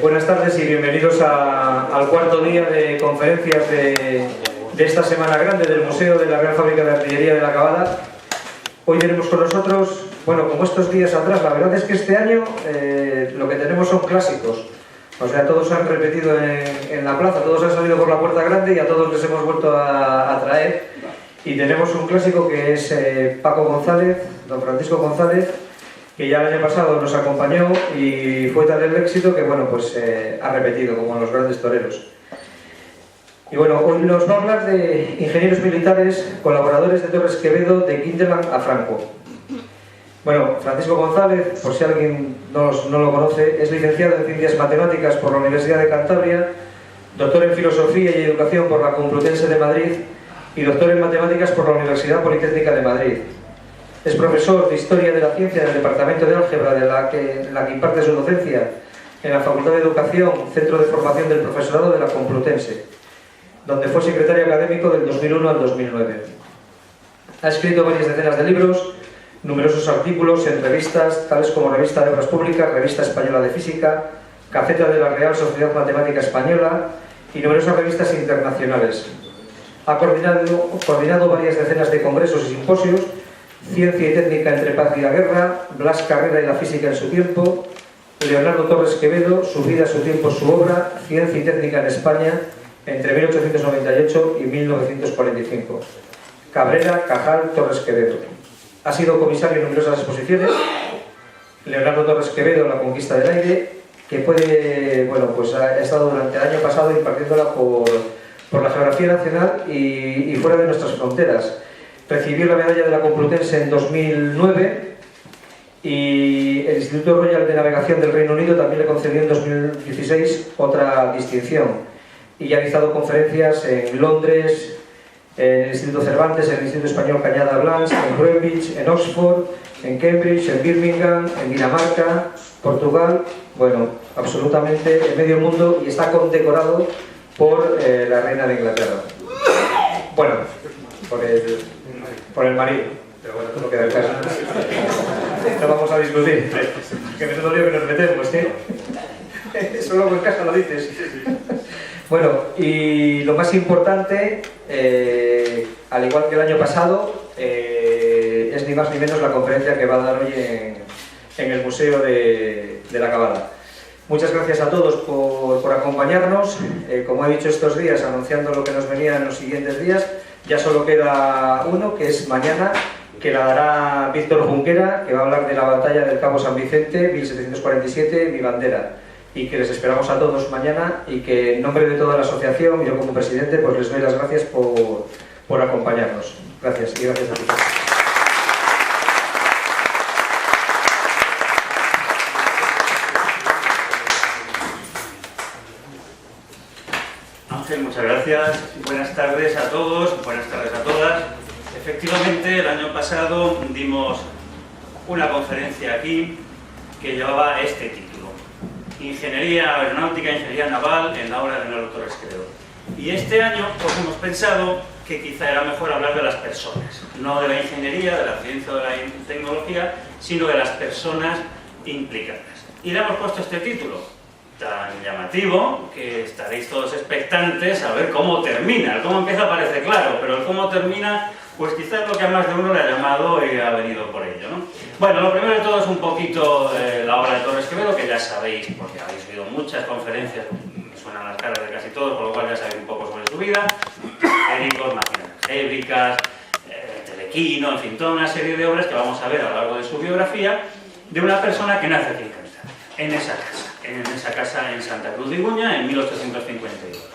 Buenas tardes y bienvenidos al cuarto día de conferencias de esta Semana Grande del Museo de la Real Fábrica de Artillería de la Cavada. Hoy tenemos con nosotros, bueno, como estos días atrás, la verdad es que este año lo que tenemos son clásicos. O sea, todos han repetido en la plaza, todos han salido por la puerta grande y a todos les hemos vuelto a traer. Y tenemos un clásico que es Paco González, don Francisco González, que ya el año pasado nos acompañó y fue tal el éxito que, bueno, pues ha repetido, como en los grandes toreros. Y bueno, hoy nos va a hablar de ingenieros militares, colaboradores de Torres Quevedo, de Kinderland a Franco. Bueno, Francisco González, por si alguien no lo conoce, es licenciado en Ciencias Matemáticas por la Universidad de Cantabria, doctor en Filosofía y Educación por la Complutense de Madrid y doctor en Matemáticas por la Universidad Politécnica de Madrid. Es profesor de Historia de la Ciencia en el Departamento de Álgebra, en la que imparte su docencia en la Facultad de Educación, Centro de Formación del Profesorado de la Complutense, donde fue secretario académico del 2001 al 2009. Ha escrito varias decenas de libros, numerosos artículos en revistas, tales como Revista de Obras Públicas, Revista Española de Física, Gaceta de la Real Sociedad Matemática Española y numerosas revistas internacionales. Ha coordinado varias decenas de congresos y simposios: Ciencia y Técnica entre Paz y la Guerra, Blas Carrera y la Física en su tiempo, Leonardo Torres Quevedo, Su vida, su tiempo, su obra, Ciencia y Técnica en España, entre 1898 y 1945. Cabrera, Cajal, Torres Quevedo. Ha sido comisario en numerosas exposiciones. Leonardo Torres Quevedo, La conquista del aire, que ha estado durante el año pasado impartiéndola por la geografía nacional y fuera de nuestras fronteras. Recibió la medalla de la Complutense en 2009 y el Instituto Royal de Navegación del Reino Unido también le concedió en 2016 otra distinción. Y ha dictado conferencias en Londres, en el Instituto Cervantes, en el Instituto Español Cañada Blanche, en Greenwich, en Oxford, en Cambridge, en Birmingham, en Dinamarca, Portugal, bueno, absolutamente en medio mundo, y está condecorado por la reina de Inglaterra. Bueno, por el marido, pero bueno, no queda el caso. No vamos a discutir. Que me lío que nos metemos, tío. Eso luego en casa lo dices. Bueno, y lo más importante, al igual que el año pasado, es ni más ni menos la conferencia que va a dar hoy en el Museo de la Cavada. Muchas gracias a todos por acompañarnos. Como he dicho estos días, anunciando lo que nos venía en los siguientes días, ya solo queda uno, que es mañana, que la dará Víctor Junquera, que va a hablar de la batalla del Cabo San Vicente, 1747, Mi bandera. Y que les esperamos a todos mañana y que en nombre de toda la asociación, yo como presidente, pues les doy las gracias por acompañarnos. Gracias y gracias a todos. Ángel, muchas gracias. Buenas tardes a todos, buenas tardes a todas. Efectivamente, el año pasado dimos una conferencia aquí que llevaba este título: Ingeniería Aeronáutica, Ingeniería Naval en la obra de Leonardo Torres Quevedo. Y este año pues hemos pensado que quizá era mejor hablar de las personas, no de la ingeniería, de la ciencia o de la tecnología, sino de las personas implicadas. Y le hemos puesto este título tan llamativo que estaréis todos expectantes a ver cómo termina. El cómo empieza parece claro, pero el cómo termina, pues quizás lo que a más de uno le ha llamado y ha venido por ello, ¿no? Bueno, lo primero de todo es un poquito la obra de Torres Quevedo, que ya sabéis, porque habéis oído muchas conferencias, me suenan las caras de casi todos, por lo cual ya sabéis un poco sobre su vida. Éricos, máquinas algébricas, Telequino, en fin, toda una serie de obras que vamos a ver a lo largo de su biografía, de una persona que nace aquí en esa casa en Santa Cruz de Iguña, en 1852.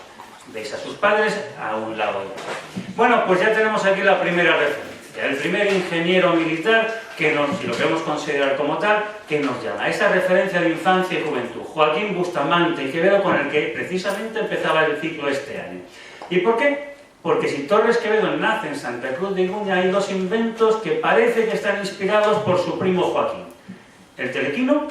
Veis a sus padres a un lado. Bueno, pues ya tenemos aquí la primera referencia, el primer ingeniero militar que si lo queremos considerar como tal, que nos llama. Esa referencia de infancia y juventud, Joaquín Bustamante y Quevedo, con el que precisamente empezaba el ciclo este año. ¿Y por qué? Porque si Torres Quevedo nace en Santa Cruz de Iguña, hay dos inventos que parece que están inspirados por su primo Joaquín: el telequino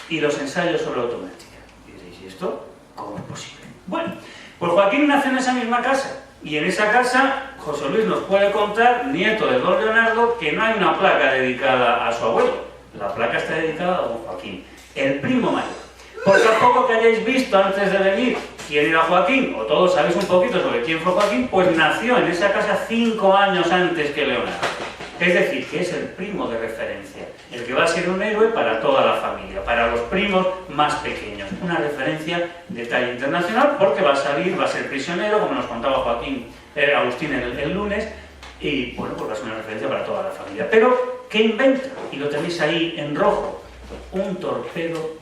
y los ensayos sobre automática. Y diréis, ¿y esto cómo es posible? Bueno, pues Joaquín nace en esa misma casa, y en esa casa José Luis nos puede contar, nieto de don Leonardo, que no hay una placa dedicada a su abuelo. La placa está dedicada a don Joaquín, el primo mayor. Porque a poco que hayáis visto antes de venir quién era Joaquín, o todos sabéis un poquito sobre quién fue Joaquín, pues nació en esa casa 5 años antes que Leonardo. Es decir, que es el primo de referencia, el que va a ser un héroe para toda la familia, para los primos más pequeños. Una referencia de talla internacional porque va a salir, va a ser prisionero, como nos contaba Agustín el lunes, y bueno, pues va a ser una referencia para toda la familia. Pero, ¿qué inventa? Y lo tenéis ahí en rojo. Un torpedo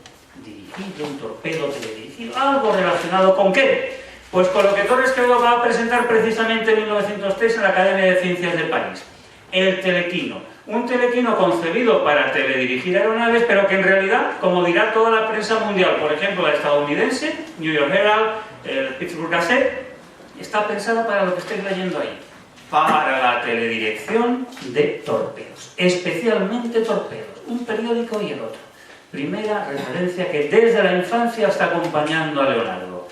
dirigido, un torpedo teledirigido, algo relacionado ¿con qué? Pues con lo que Torres Quevedo va a presentar precisamente en 1903 en la Academia de Ciencias de París. El telequino. Un telequino concebido para teledirigir aeronaves, pero que en realidad, como dirá toda la prensa mundial, por ejemplo la estadounidense, New York Herald, el Pittsburgh Gazette, está pensada para lo que estáis leyendo ahí. Para la teledirección de torpedos. Especialmente torpedos. Un periódico y el otro. Primera referencia que desde la infancia está acompañando a Leonardo.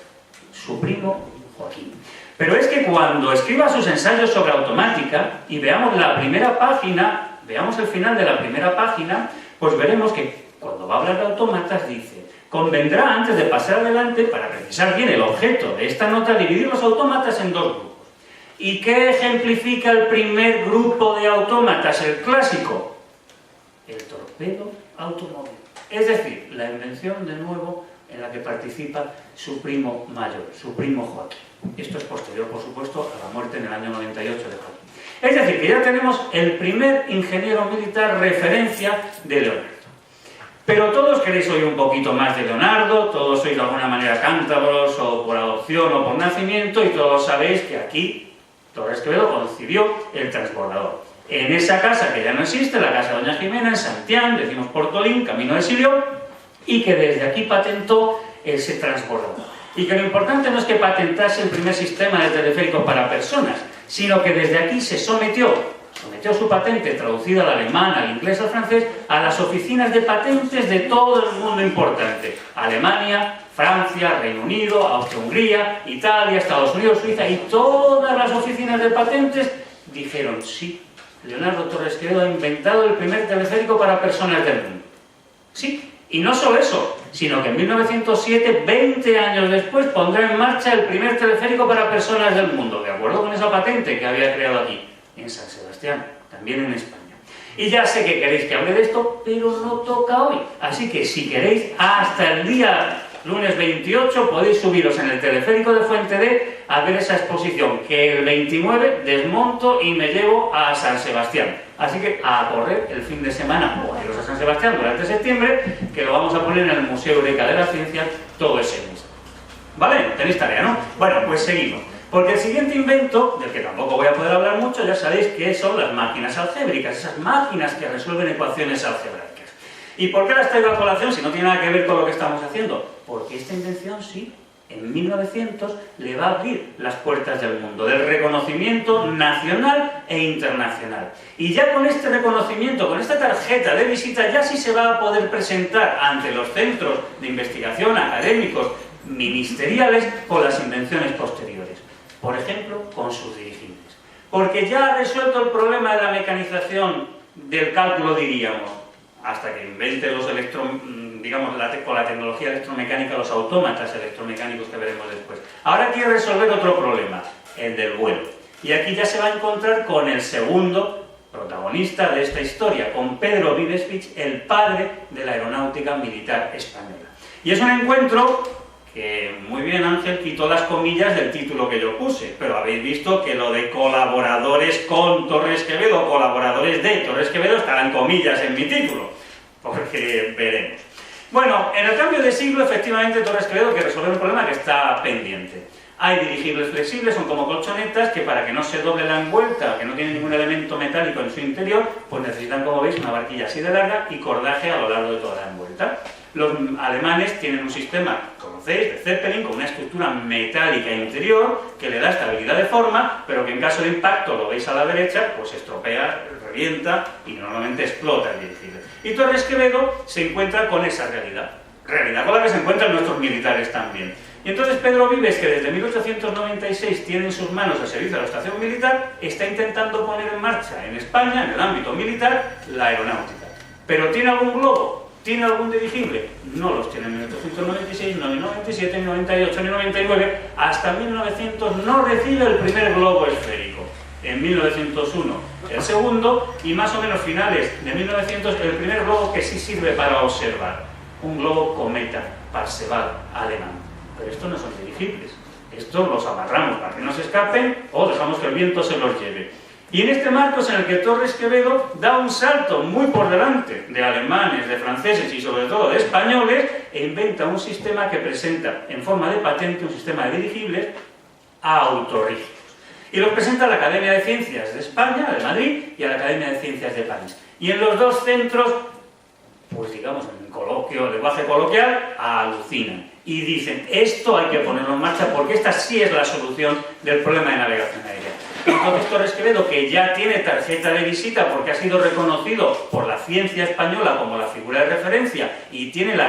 Su primo Joaquín. Pero es que cuando escriba sus ensayos sobre automática y veamos la primera página, veamos el final de la primera página, pues veremos que cuando va a hablar de autómatas dice: convendrá antes de pasar adelante, para precisar bien el objeto de esta nota, dividir los autómatas en 2 grupos. ¿Y qué ejemplifica el primer grupo de autómatas, el clásico? El torpedo automóvil. Es decir, la invención de nuevo en la que participa su primo mayor, su primo Joaquín. Esto es posterior, por supuesto, a la muerte en el año 98 de Joaquín. Es decir, que ya tenemos el primer ingeniero militar referencia de Leonardo. Pero todos queréis oír un poquito más de Leonardo, todos sois de alguna manera cántabros, o por adopción o por nacimiento, y todos sabéis que aquí Torres Quevedo concibió el transbordador. En esa casa que ya no existe, la casa de Doña Jimena, en Santián, decimos Portolín, camino de Silio, y que desde aquí patentó ese transbordador. Y que lo importante no es que patentase el primer sistema de teleféricos para personas, sino que desde aquí se sometió su patente, traducida al alemán, al inglés, al francés, a las oficinas de patentes de todo el mundo importante. Alemania, Francia, Reino Unido, Austria-Hungría, Italia, Estados Unidos, Suiza, y todas las oficinas de patentes dijeron: sí, Leonardo Torres Quevedo ha inventado el primer teleférico para personas del mundo. Sí. Y no solo eso, sino que en 1907, 20 años después, pondrá en marcha el primer teleférico para personas del mundo, de acuerdo con esa patente que había creado aquí, en San Sebastián, también en España. Y ya sé que queréis que hable de esto, pero no toca hoy. Así que si queréis, hasta el día lunes 28 podéis subiros en el teleférico de Fuente D a ver esa exposición, que el 29 desmonto y me llevo a San Sebastián. Así que a correr el fin de semana, o a iros a San Sebastián durante septiembre, que lo vamos a poner en el Museo Eureka de la Ciencia todo ese mes. ¿Vale? Tenéis tarea, ¿no? Bueno, pues seguimos. Porque el siguiente invento, del que tampoco voy a poder hablar mucho, ya sabéis que son las máquinas algébricas, esas máquinas que resuelven ecuaciones algebraicas. ¿Y por qué las traigo a colación si no tiene nada que ver con lo que estamos haciendo? Porque esta invención sí, en 1900 le va a abrir las puertas del mundo, del reconocimiento nacional e internacional. Y ya con este reconocimiento, con esta tarjeta de visita, ya sí se va a poder presentar ante los centros de investigación académicos, ministeriales, con las invenciones posteriores. Por ejemplo, con sus dirigentes. Porque ya ha resuelto el problema de la mecanización del cálculo, diríamos, hasta que invente los con la tecnología electromecánica, los autómatas electromecánicos que veremos después. Ahora quiere resolver otro problema, el del vuelo. Y aquí ya se va a encontrar con el segundo protagonista de esta historia, con Pedro Vives-Fitch, el padre de la aeronáutica militar española. Y es un encuentro que, muy bien, Ángel quitó las comillas del título que yo puse, pero habéis visto que lo de colaboradores con Torres Quevedo, colaboradores de Torres Quevedo, estarán comillas en mi título, porque veremos. Bueno, en el cambio de siglo, efectivamente, Torres Quevedo quiere resolver un problema que está pendiente. Hay dirigibles flexibles, son como colchonetas, que para que no se doble la envuelta, que no tienen ningún elemento metálico en su interior, pues necesitan, como veis, una barquilla así de larga y cordaje a lo largo de toda la envuelta. Los alemanes tienen un sistema, conocéis, de Zeppelin, con una estructura metálica interior que le da estabilidad de forma, pero que en caso de impacto, lo veis a la derecha, pues estropea, revienta y normalmente explota el dirigible. Y Torres Quevedo se encuentra con esa realidad con la que se encuentran nuestros militares también. Y entonces Pedro Vives, que desde 1896 tiene en sus manos el servicio de la estación militar, está intentando poner en marcha en España, en el ámbito militar, la aeronáutica. ¿Pero tiene algún globo? ¿Tiene algún dirigible? No los tiene en 1896, no en 97, ni 98, ni 99. Hasta 1900 no recibe el primer globo esférico. En 1901 el segundo, y más o menos finales de 1900 el primer globo que sí sirve para observar. Un globo cometa Parseval alemán. Pero estos no son dirigibles. Estos los amarramos para que no se escapen o dejamos que el viento se los lleve. Y en este marco es en el que Torres Quevedo da un salto muy por delante de alemanes, de franceses y sobre todo de españoles e inventa un sistema que presenta en forma de patente un sistema de dirigibles autorrígidos. Y lo presenta a la Academia de Ciencias de España, de Madrid, y a la Academia de Ciencias de París. Y en los dos centros, pues digamos en coloquio, lenguaje coloquial, alucinan. Y dicen, esto hay que ponerlo en marcha porque esta sí es la solución del problema de navegación aérea. Entonces Torres Quevedo, que ya tiene tarjeta de visita porque ha sido reconocido por la ciencia española como la figura de referencia y tiene el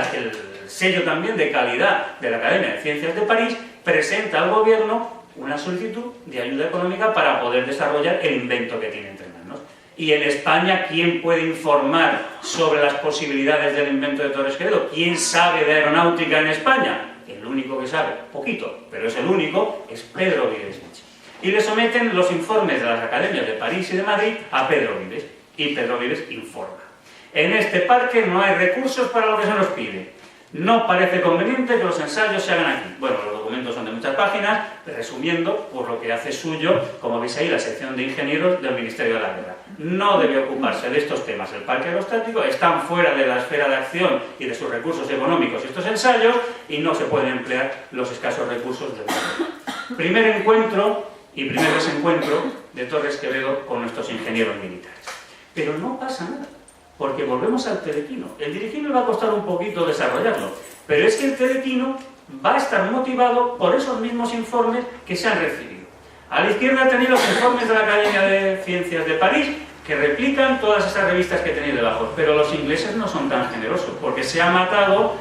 sello también de calidad de la Academia de Ciencias de París, presenta al gobierno una solicitud de ayuda económica para poder desarrollar el invento que tiene entre manos. Y en España, ¿quién puede informar sobre las posibilidades del invento de Torres Quevedo? ¿Quién sabe de aeronáutica en España? El único que sabe, poquito, pero es el único, es Pedro Vives. Y le someten los informes de las academias de París y de Madrid a Pedro Vives. Y Pedro Vives informa. En este parque no hay recursos para lo que se nos pide. No parece conveniente que los ensayos se hagan aquí. Bueno, los documentos son de muchas páginas, resumiendo, por lo que hace suyo, como veis ahí, la sección de ingenieros del Ministerio de la Guerra. No debe ocuparse de estos temas el parque aerostático, están fuera de la esfera de acción y de sus recursos económicos estos ensayos y no se pueden emplear los escasos recursos del mundo. Primer encuentro y primer desencuentro de Torres Quevedo con nuestros ingenieros militares. Pero no pasa nada. Porque volvemos al telequino. El dirigible va a costar un poquito desarrollarlo, pero es que el telequino va a estar motivado por esos mismos informes que se han recibido. A la izquierda tenéis los informes de la Academia de Ciencias de París, que replican todas esas revistas que tenéis debajo, pero los ingleses no son tan generosos, porque se han matado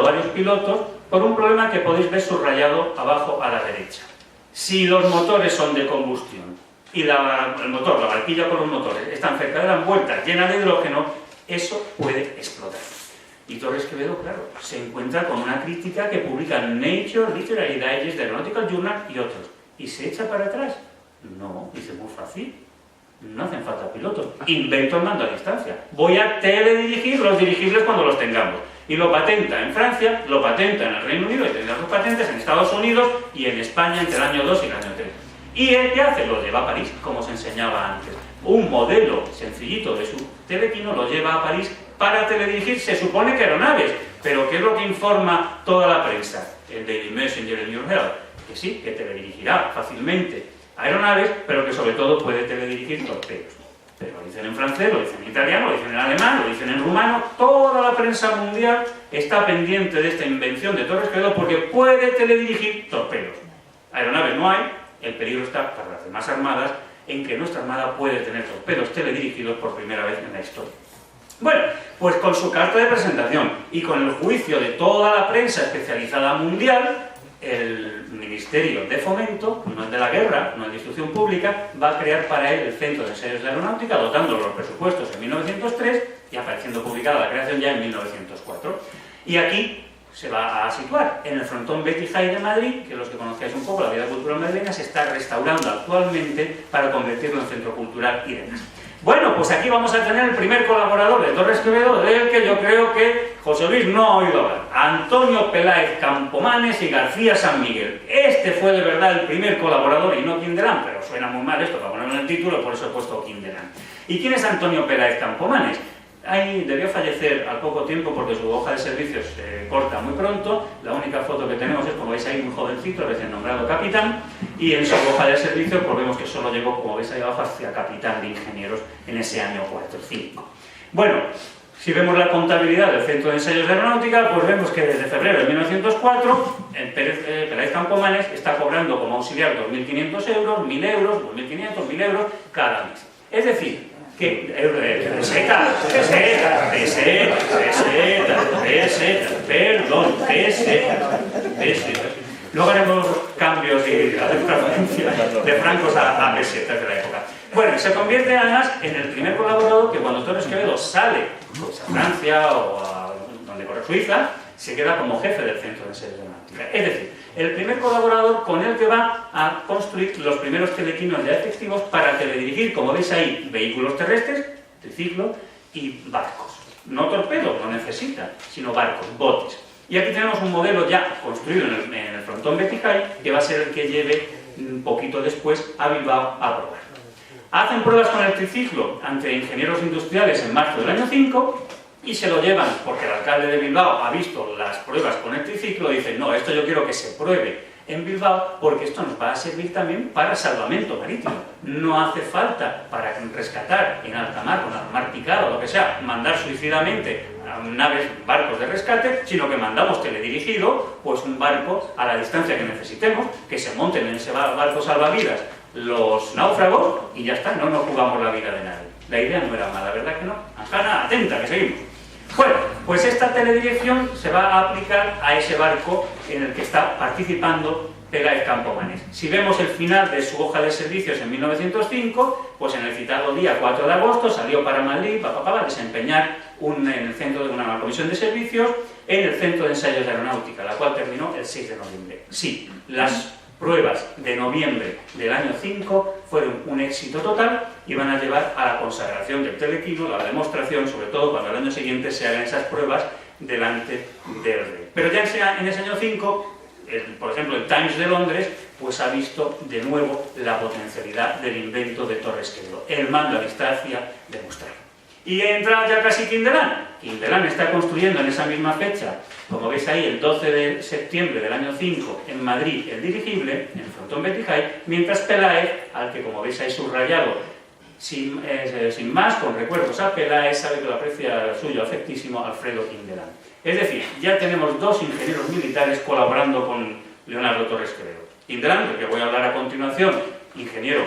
varios pilotos por un problema que podéis ver subrayado abajo a la derecha. Si los motores son de combustión, y el motor, la barquilla con los motores, están cerca de la envuelta, llena de hidrógeno, eso puede explotar. Y Torres Quevedo, claro, se encuentra con una crítica que publican Nature, Literary Digest, The Aeronautical Journal y otros. ¿Y se echa para atrás? No, dice, muy fácil. No hacen falta pilotos. Invento el mando a distancia. Voy a teledirigir los dirigibles cuando los tengamos. Y lo patenta en Francia, lo patenta en el Reino Unido, y tendrá sus patentes en Estados Unidos y en España entre el año 2 y el año 3. ¿Y él qué hace? Lo lleva a París, como se enseñaba antes. Un modelo sencillito de su telequino lo lleva a París para teledirigir, se supone que aeronaves. Pero ¿qué es lo que informa toda la prensa? El Daily Messenger, el New Herald, que sí, que teledirigirá fácilmente aeronaves, pero que sobre todo puede teledirigir torpedos. Pero lo dicen en francés, lo dicen en italiano, lo dicen en alemán, lo dicen en rumano. Toda la prensa mundial está pendiente de esta invención de Torres Quevedo porque puede teledirigir torpedos. Aeronaves no hay. El peligro está para las demás armadas en que nuestra armada puede tener torpedos teledirigidos por primera vez en la historia. Bueno, pues con su carta de presentación y con el juicio de toda la prensa especializada mundial, el Ministerio de Fomento, no el de la Guerra, no el de Instrucción Pública, va a crear para él el Centro de Ensayos de Aeronáutica, dotándolo los presupuestos en 1903 y apareciendo publicada la creación ya en 1904. Y aquí se va a situar en el frontón Betty High de Madrid, que los que conozcáis un poco la vida cultural madrileña se está restaurando actualmente para convertirlo en centro cultural y demás. Bueno, pues aquí vamos a tener el primer colaborador de Torres Quevedo, del que yo creo que José Luis no ha oído hablar. Antonio Peláez Campomanes y García San Miguel. Este fue de verdad el primer colaborador y no Quindelán, pero suena muy mal esto para ponerlo en el título, por eso he puesto Quindelán. ¿Y quién es Antonio Peláez Campomanes? Ahí debió fallecer al poco tiempo porque su hoja de servicios se corta muy pronto. La única foto que tenemos es, como veis ahí, un jovencito recién nombrado capitán, y en su hoja de servicios pues vemos que solo llegó, como veis ahí abajo, hacia capitán de ingenieros en ese año 4 o 5. Bueno, si vemos la contabilidad del Centro de Ensayos de Aeronáutica, pues vemos que desde febrero de 1904 Peláez Campomanes está cobrando como auxiliar 2.500 euros, 1.000 euros, 2.500, 1.000 euros cada mes. Es decir, que pesetas. Luego haremos cambios y transferencias de francos a pesetas de la época. Bueno, se convierte además en el primer colaborador que cuando Torres Quevedo sale pues, a Francia o a donde corre Suiza, se queda como jefe del Centro de Ensayos de Aeronáutica. Es decir, el primer colaborador con el que va a construir los primeros telequinos ya efectivos para teledirigir, como veis ahí, vehículos terrestres, triciclo y barcos. No torpedos, no necesita, sino barcos, botes. Y aquí tenemos un modelo ya construido en el frontón Betty High, que va a ser el que lleve un poquito después a Bilbao a probar. Hacen pruebas con el triciclo ante ingenieros industriales en marzo del año 5 y se lo llevan, porque el alcalde de Bilbao ha visto las pruebas con el triciclo y dice, no, esto yo quiero que se pruebe en Bilbao porque esto nos va a servir también para salvamento marítimo. No hace falta para rescatar en alta mar, con el mar picado o lo que sea, mandar suicidamente a naves, barcos de rescate, sino que mandamos teledirigido pues un barco a la distancia que necesitemos, que se monten en ese barco salvavidas los náufragos y ya está, no nos jugamos la vida de nadie. La idea no era mala, ¿verdad que no? Anjana, atenta, que seguimos. Bueno, pues esta teledirección se va a aplicar a ese barco en el que está participando Peláez Campomanes. Si vemos el final de su hoja de servicios en 1905, pues en el citado día 4 de agosto salió para Madrid para desempeñar en el centro de una comisión de servicios en el Centro de Ensayos de Aeronáutica, la cual terminó el 6 de noviembre. Sí, las pruebas de noviembre del año 5 fueron un éxito total y van a llevar a la consagración del telequino, la demostración, sobre todo cuando al año siguiente se hagan esas pruebas delante del rey. Pero ya en ese año 5, por ejemplo, el Times de Londres, pues ha visto de nuevo la potencialidad del invento de Torres Quevedo, el mando a distancia demostrado. Y entra ya casi Quindelán. Quindelán está construyendo en esa misma fecha, como veis ahí, el 12 de septiembre del año 5, en Madrid, el dirigible, en el frontón Betty High, mientras Peláez, al que como veis ahí subrayado, sin más, con recuerdos a Peláez, sabe que lo aprecia suyo afectísimo Alfredo Quindelán. Es decir, ya tenemos dos ingenieros militares colaborando con Leonardo Torres Quevedo. Quindelán, del que voy a hablar a continuación, ingeniero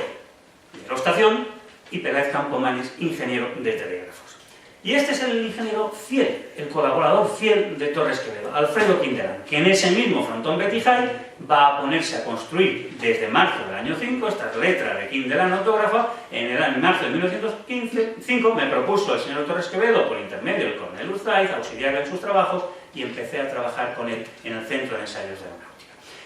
de aerostación, y Peláez Campomanes, ingeniero de telégrafos. Y este es el ingeniero fiel, el colaborador fiel de Torres Quevedo, Alfredo Quindelán, que en ese mismo frontón Betty High va a ponerse a construir desde marzo del año 5, esta letra de Quindelán autógrafa, en marzo de 1905 me propuso el señor Torres Quevedo, por intermedio del coronel Urzaiz, auxiliarle en sus trabajos, y empecé a trabajar con él en el Centro de Ensayos de Aeronáutica.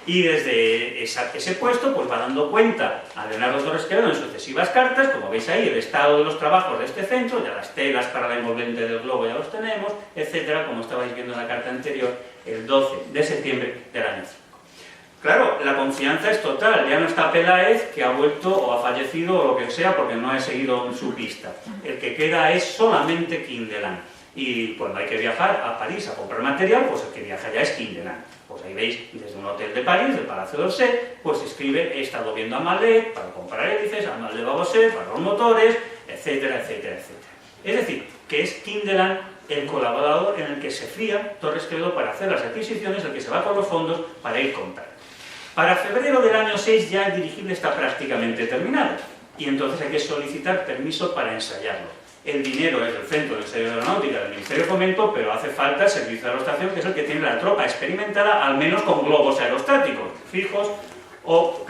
Y desde ese puesto pues va dando cuenta a Leonardo Torres Quevedo en sucesivas cartas, como veis ahí, el estado de los trabajos de este centro, ya las telas para la envolvente del globo ya los tenemos, etcétera, como estabais viendo en la carta anterior, el 12 de septiembre del año 5. Claro, la confianza es total, ya no está Peláez, que ha vuelto o ha fallecido o lo que sea porque no he seguido su pista. El que queda es solamente Quindelán. Y cuando hay que viajar a París a comprar material, pues el que viaja ya es Quindelán. Pues ahí veis, desde un hotel de París, del Palacio d'Orsay, pues escribe, he estado viendo a Malet para comprar hélices, a Malet Babosset para los motores, etcétera, etcétera, etcétera. Es decir, que es Quindelán el colaborador en el que se fía Torres Quevedo para hacer las adquisiciones, el que se va con los fondos para ir comprando. Para febrero del año 6 ya el dirigible está prácticamente terminado y entonces hay que solicitar permiso para ensayarlo. El dinero es del Centro de Ensayos de Aeronáutica del Ministerio de Fomento, pero hace falta el servicio de aerostación, que es el que tiene la tropa experimentada, al menos con globos aerostáticos, fijos o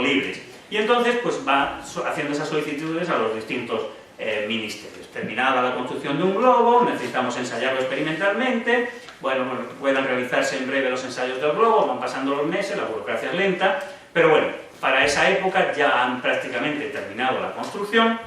libres. Y entonces pues va haciendo esas solicitudes a los distintos ministerios. Terminada la construcción de un globo, necesitamos ensayarlo experimentalmente, bueno, puedan realizarse en breve los ensayos del globo, van pasando los meses, la burocracia es lenta, pero bueno, para esa época ya han prácticamente terminado la construcción,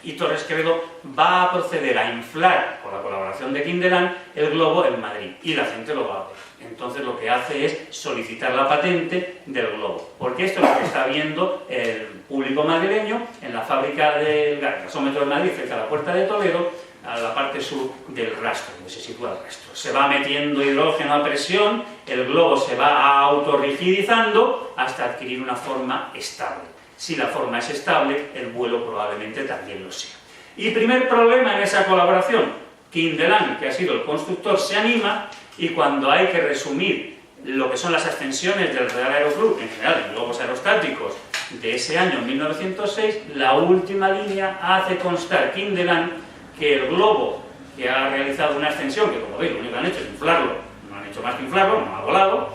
y Torres Quevedo va a proceder a inflar, con la colaboración de Quindelán, el globo en Madrid, y la gente lo va a ver. Entonces lo que hace es solicitar la patente del globo, porque esto es lo que está viendo el público madrileño en la fábrica del gasómetro de Madrid, cerca de la Puerta de Toledo, a la parte sur del rastro, donde se sitúa el rastro. Se va metiendo hidrógeno a presión, el globo se va autorrigidizando hasta adquirir una forma estable. Si la forma es estable, el vuelo probablemente también lo sea. Y primer problema en esa colaboración, Quindelán, que ha sido el constructor, se anima y cuando hay que resumir lo que son las ascensiones del Real Aeroclub, en general en globos aerostáticos, de ese año 1906, la última línea hace constar Quindelán que el globo que ha realizado una ascensión, que como veis lo único que han hecho es inflarlo, no han hecho más que inflarlo, no ha volado,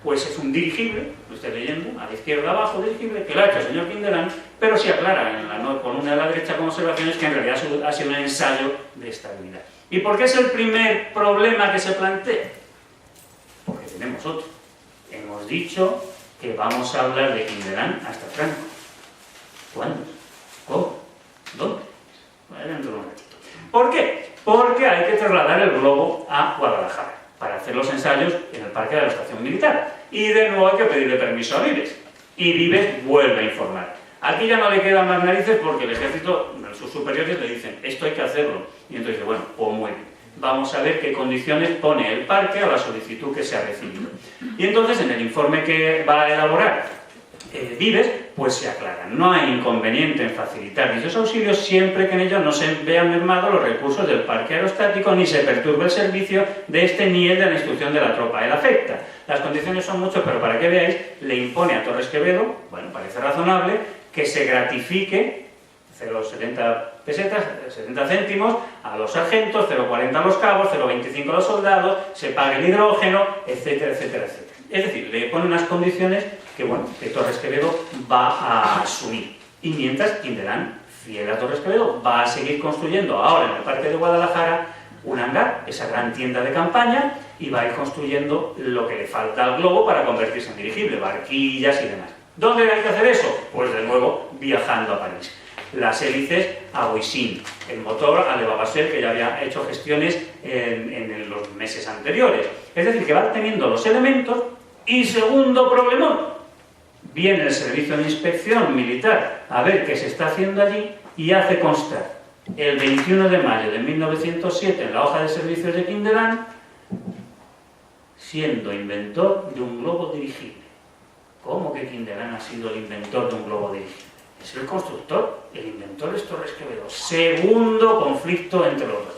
pues es un dirigible, lo estoy leyendo, a la izquierda abajo, dirigible, que lo ha hecho el señor Quindelán, pero sí aclara en la columna de la derecha con observaciones que en realidad ha sido un ensayo de estabilidad. ¿Y por qué es el primer problema que se plantea? Porque tenemos otro. Hemos dicho que vamos a hablar de Quindelán hasta Franco. ¿Cuándo? ¿Cómo? ¿Dónde? Bueno, dentro de un ratito. ¿Por qué? Porque hay que trasladar el globo a Guadalajara para hacer los ensayos en el parque de la estación militar. Y de nuevo hay que pedirle permiso a Vives. Y Vives vuelve a informar. Aquí ya no le quedan más narices porque el ejército, sus superiores le dicen, esto hay que hacerlo. Y entonces dice, bueno, pues muy bien. Vamos a ver qué condiciones pone el parque a la solicitud que se ha recibido. Y entonces en el informe que va a elaborar Vives, pues se aclara. No hay inconveniente en facilitar dichos auxilios siempre que en ellos no se vean mermados los recursos del parque aerostático ni se perturbe el servicio de este ni el de la instrucción de la tropa. Él afecta. Las condiciones son muchas, pero para que veáis, le impone a Torres Quevedo, bueno, parece razonable, que se gratifique 0,70 pesetas, 70 céntimos a los sargentos, 0,40 a los cabos, 0,25 a los soldados, se pague el hidrógeno, etcétera, etcétera, etcétera. Es decir, le pone unas condiciones que, bueno, que Torres Quevedo va a asumir. Y mientras Quindelán, fiel a Torres Quevedo, va a seguir construyendo ahora en el Parque de Guadalajara un hangar, esa gran tienda de campaña, y va a ir construyendo lo que le falta al globo para convertirse en dirigible, barquillas y demás. ¿Dónde hay que hacer eso? Pues de nuevo, viajando a París. Las hélices a Boissin, el motor a Le Vavasseur, que ya había hecho gestiones en los meses anteriores. Es decir, que va teniendo los elementos. Y segundo problemón, viene el servicio de inspección militar a ver qué se está haciendo allí y hace constar el 21 de mayo de 1907 en la hoja de servicios de Quindelán siendo inventor de un globo dirigible. ¿Cómo que Quindelán ha sido el inventor de un globo dirigible? Es el constructor, el inventor es Torres Quevedo. Segundo conflicto entre los dos.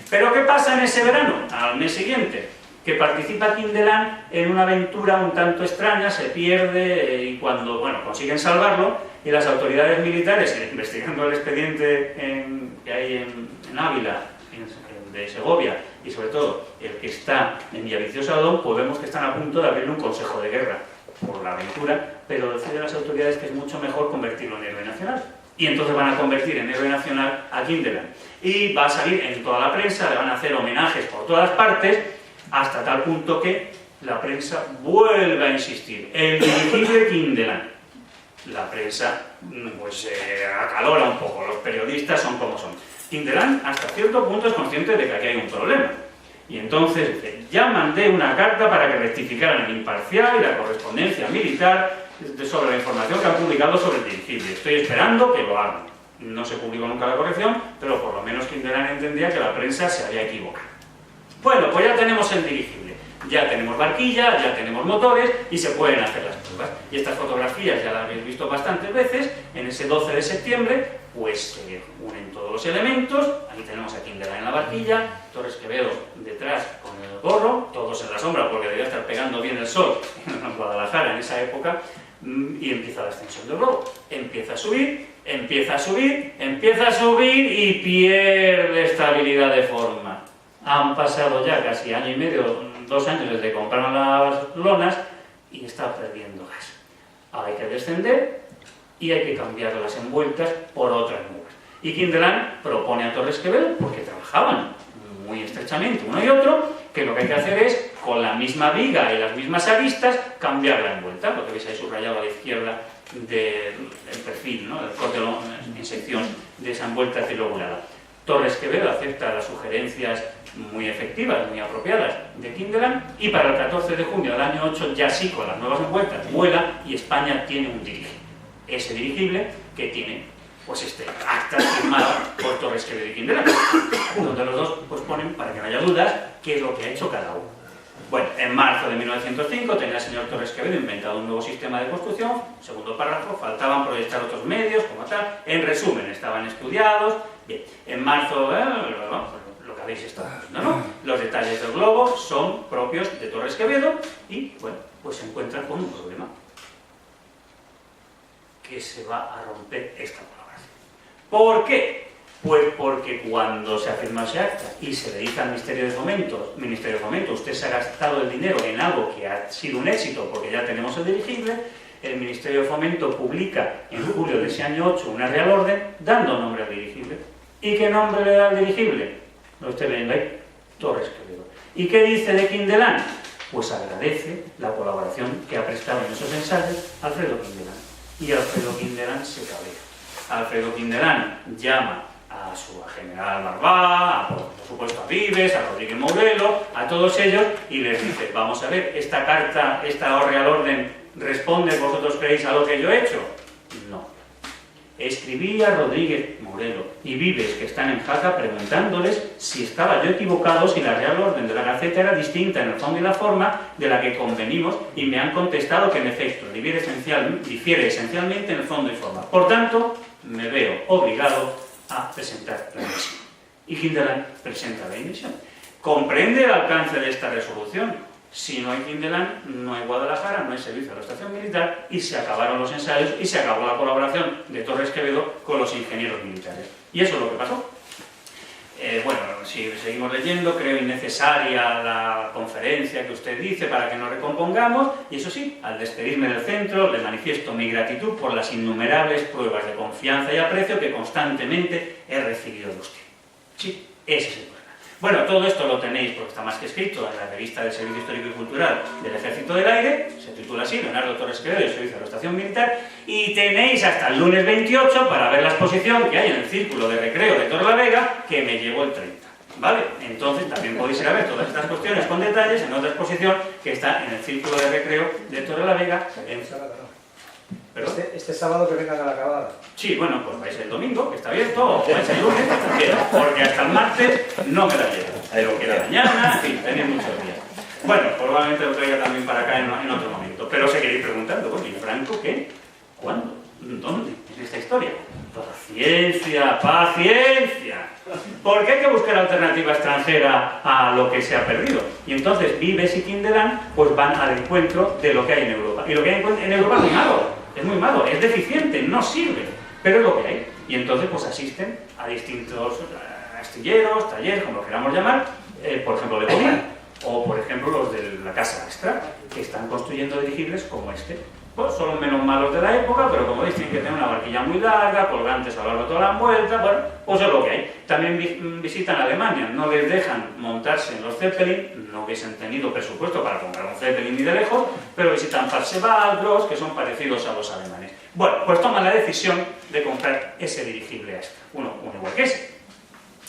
¿Pero qué pasa en ese verano? Al mes siguiente, que participa Quindelán en una aventura un tanto extraña, se pierde y cuando, bueno, consiguen salvarlo y las autoridades militares, investigando el expediente que hay en Ávila, de Segovia, y sobre todo el que está en Villaviciosa Odón, pues vemos que están a punto de abrirle un consejo de guerra por la aventura, pero deciden las autoridades que es mucho mejor convertirlo en héroe nacional. Y entonces van a convertir en héroe nacional a Quindelán. Y va a salir en toda la prensa, le van a hacer homenajes por todas partes, hasta tal punto que la prensa vuelve a insistir. El dirigible Quindelán. La prensa pues acalora un poco, los periodistas son como son. Quindelán hasta cierto punto es consciente de que aquí hay un problema. Y entonces ya mandé una carta para que rectificaran el imparcial y la correspondencia militar sobre la información que han publicado sobre el dirigible. Estoy esperando que lo hagan. No se publicó nunca la corrección, pero por lo menos Quindelán entendía que la prensa se había equivocado. Bueno, pues ya tenemos el dirigible, ya tenemos barquilla, ya tenemos motores y se pueden hacer las pruebas. Y estas fotografías ya las habéis visto bastantes veces. En ese 12 de septiembre, pues se unen todos los elementos. Aquí tenemos a Quindelán en la barquilla, Torres Quevedo detrás con el gorro, todos en la sombra porque debía estar pegando bien el sol en Guadalajara en esa época. Y empieza la ascensión del globo. Empieza a subir, empieza a subir, empieza a subir y pierde estabilidad de forma. Han pasado ya casi año y medio, 2 años desde que compraron las lonas y está perdiendo gas. Hay que descender y hay que cambiar las envueltas por otras nuevas. Y Quindelán propone a Torres Quevedo, porque trabajaban muy estrechamente uno y otro, que lo que hay que hacer es, con la misma viga y las mismas aristas, cambiar la envuelta. Lo que veis ahí subrayado a la izquierda del perfil, ¿no? El corte en sección de esa envuelta trilobulada. Torres Quevedo acepta las sugerencias muy efectivas, muy apropiadas de Quindelán, y para el 14 de junio del año 8, ya sí con las nuevas envueltas, vuela y España tiene un dirigible. Ese dirigible que tiene pues este acta firmada por Torres Quevedo y Quindelán, donde los dos pues ponen, para que no haya dudas, qué es lo que ha hecho cada uno. Bueno, en marzo de 1905 tenía el señor Torres Quevedo inventado un nuevo sistema de construcción, segundo párrafo, faltaban proyectar otros medios, como tal, en resumen, estaban estudiados. Bien, en marzo, lo que habéis estado viendo, ¿no? Los detalles del globo son propios de Torres Quevedo y, bueno, pues se encuentran con un problema, que se va a romper esta colaboración. ¿Por qué? Pues porque cuando se ha firmado ese acta y se le dice al Ministerio de Fomento, usted se ha gastado el dinero en algo que ha sido un éxito porque ya tenemos el dirigible, el Ministerio de Fomento publica en julio de ese año 8 una Real Orden dando nombre al dirigible. ¿Y qué nombre le da al dirigible? No esté viendo ahí, Torres Quevedo. ¿Y qué dice de Quindelán? Pues agradece la colaboración que ha prestado en esos ensayos Alfredo Quindelán. Y Alfredo Quindelán se cabrea. Alfredo Quindelán llama a su general Barbá, por supuesto a Vives, a Rodríguez Mourelo, a todos ellos, y les dice, vamos a ver, esta carta, esta Real Orden, ¿responde, vosotros creéis, a lo que yo he hecho? No. Escribí a Rodríguez Mourelo y Vives, que están en Jaca, preguntándoles si estaba yo equivocado, si la Real Orden de la Gaceta era distinta en el fondo y la forma de la que convenimos, y me han contestado que en efecto difiere esencialmente en el fondo y forma. Por tanto, me veo obligado a presentar la dimisión. Y Quindelán presenta la dimisión. ¿Comprende el alcance de esta resolución? Si no hay Quindelán, no hay Guadalajara, no hay servicio de la estación militar, y se acabaron los ensayos y se acabó la colaboración de Torres Quevedo con los ingenieros militares. Y eso es lo que pasó. Bueno, si seguimos leyendo, creo innecesaria la conferencia que usted dice para que nos recompongamos, y eso sí, al despedirme del centro le manifiesto mi gratitud por las innumerables pruebas de confianza y aprecio que constantemente he recibido de usted. Sí, ese es el problema. Bueno, todo esto lo tenéis, porque está más que escrito, en la revista del Servicio Histórico y Cultural del Ejército del Aire, se titula así, Leonardo Torres Quevedo y el Servicio de la Estación Militar, y tenéis hasta el lunes 28 para ver la exposición que hay en el Círculo de Recreo de Torrelavega, que me llevó el 30. ¿Vale? Entonces también podéis ir a ver todas estas cuestiones con detalles en otra exposición que está en el Círculo de Recreo de Torrelavega. Este sábado que vengan a la Cabada. Sí, bueno, pues vais el domingo, que está abierto, o vais el lunes, porque hasta el martes no me la llevo. Pero que la mañana, en fin, tenéis muchos días. Bueno, probablemente lo traiga también para acá en otro momento. Pero seguiréis preguntando, bueno, ¿y Franco qué? ¿Cuándo? ¿Dónde? ¿En esta historia? Paciencia, paciencia. Porque hay que buscar alternativa extranjera a lo que se ha perdido. Y entonces Vives y Quindelán pues van al encuentro de lo que hay en Europa. Y lo que hay en Europa es muy malo. Es muy malo, es deficiente, no sirve. Pero es lo que hay. Y entonces pues asisten a distintos astilleros, talleres, como lo queramos llamar, por ejemplo de Bolívar, o por ejemplo los de la Casa Astra, que están construyendo dirigibles como este. Pues son los menos malos de la época, pero como veis tienen que tener una barquilla muy larga, colgantes a lo largo de toda la vuelta, bueno, pues es lo que hay. También visitan Alemania, no les dejan montarse en los Zeppelin, no hubiesen tenido presupuesto para comprar un Zeppelin ni de lejos, pero visitan Parseval, Gros, que son parecidos a los alemanes. Bueno, pues toman la decisión de comprar ese dirigible Astra, uno igual que ese,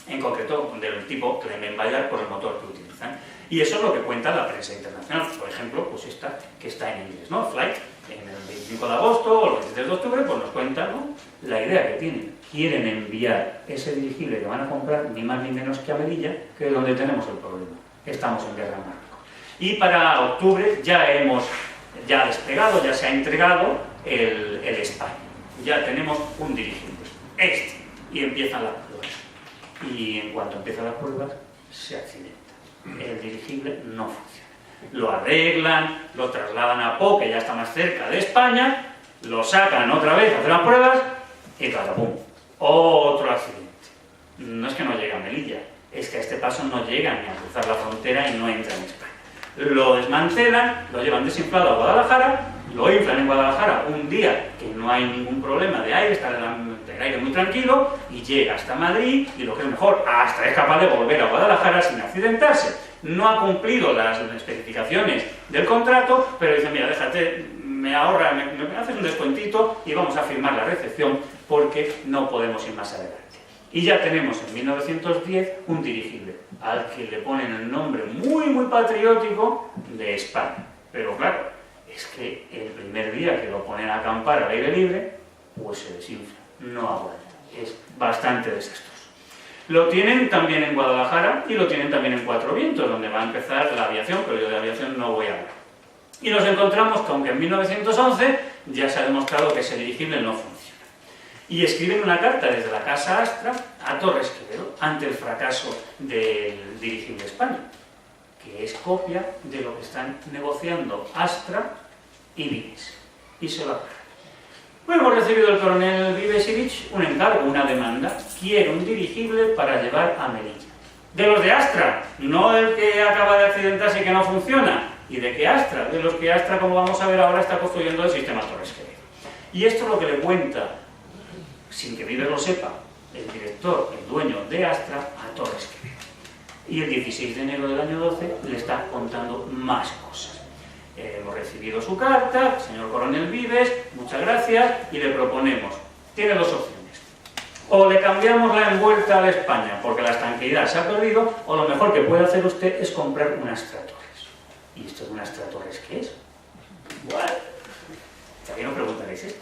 en concreto del tipo Clement Bayard por el motor que utilizan. Y eso es lo que cuenta la prensa internacional, por ejemplo, pues esta que está en inglés, ¿no? Flight, en el 25 de agosto o el 23 de octubre, pues nos cuenta, ¿no?, la idea que tienen. Quieren enviar ese dirigible que van a comprar, ni más ni menos que a Melilla, que es donde tenemos el problema. Estamos en guerra en Marruecos. Y para octubre ya hemos desplegado, ya se ha entregado el España. Ya tenemos un dirigible, y empiezan las pruebas. Y en cuanto empiezan las pruebas, se accidenta. El dirigible no funciona. Lo arreglan, lo trasladan a Po, que ya está más cerca de España, lo sacan otra vez, hacen las pruebas y ¡catapum! Otro accidente. No es que no llegue a Melilla, es que a este paso no llegan ni a cruzar la frontera y no entran en España. Lo desmantelan, lo llevan desinflado a Guadalajara, lo inflan en Guadalajara un día que no hay ningún problema de aire, está el aire muy tranquilo, y llega hasta Madrid, y lo que es mejor, hasta es capaz de volver a Guadalajara sin accidentarse. No ha cumplido las especificaciones del contrato, pero dice, mira, déjate, me ahorra, me haces un descuentito y vamos a firmar la recepción porque no podemos ir más adelante. Y ya tenemos en 1910 un dirigible, al que le ponen el nombre muy, muy patriótico de España. Pero claro, es que el primer día que lo ponen a acampar al aire libre, pues se desinfla, no aguanta. Es bastante desastroso. Lo tienen también en Guadalajara y lo tienen también en Cuatro Vientos, donde va a empezar la aviación, pero yo de aviación no voy a hablar. Y nos encontramos con que en 1911 ya se ha demostrado que ese dirigible no funciona. Y escriben una carta desde la Casa Astra a Torres Quevedo ante el fracaso del dirigible España, que es copia de lo que están negociando Astra y Vives. Y se lo aclaran. Pues hemos recibido del coronel Vivesevich un encargo, una demanda. Quiere un dirigible para llevar a Melilla. De los de Astra, no el que acaba de accidentarse y que no funciona. ¿Y de qué Astra? De los que Astra, como vamos a ver ahora, está construyendo el sistema Torres Quevedo. Y esto es lo que le cuenta, sin que Vives lo sepa, el director, el dueño de Astra, a Torres Quevedo. Y el 16 de enero del año 12 le está contando más cosas. Hemos recibido su carta, señor coronel Vives, muchas gracias, y le proponemos, tiene dos opciones. O le cambiamos la envuelta a la España, porque la estanqueidad se ha perdido, o lo mejor que puede hacer usted es comprar unas Torres. ¿Y esto de unas Torres qué es? Bueno, ¿por qué no preguntaréis esto?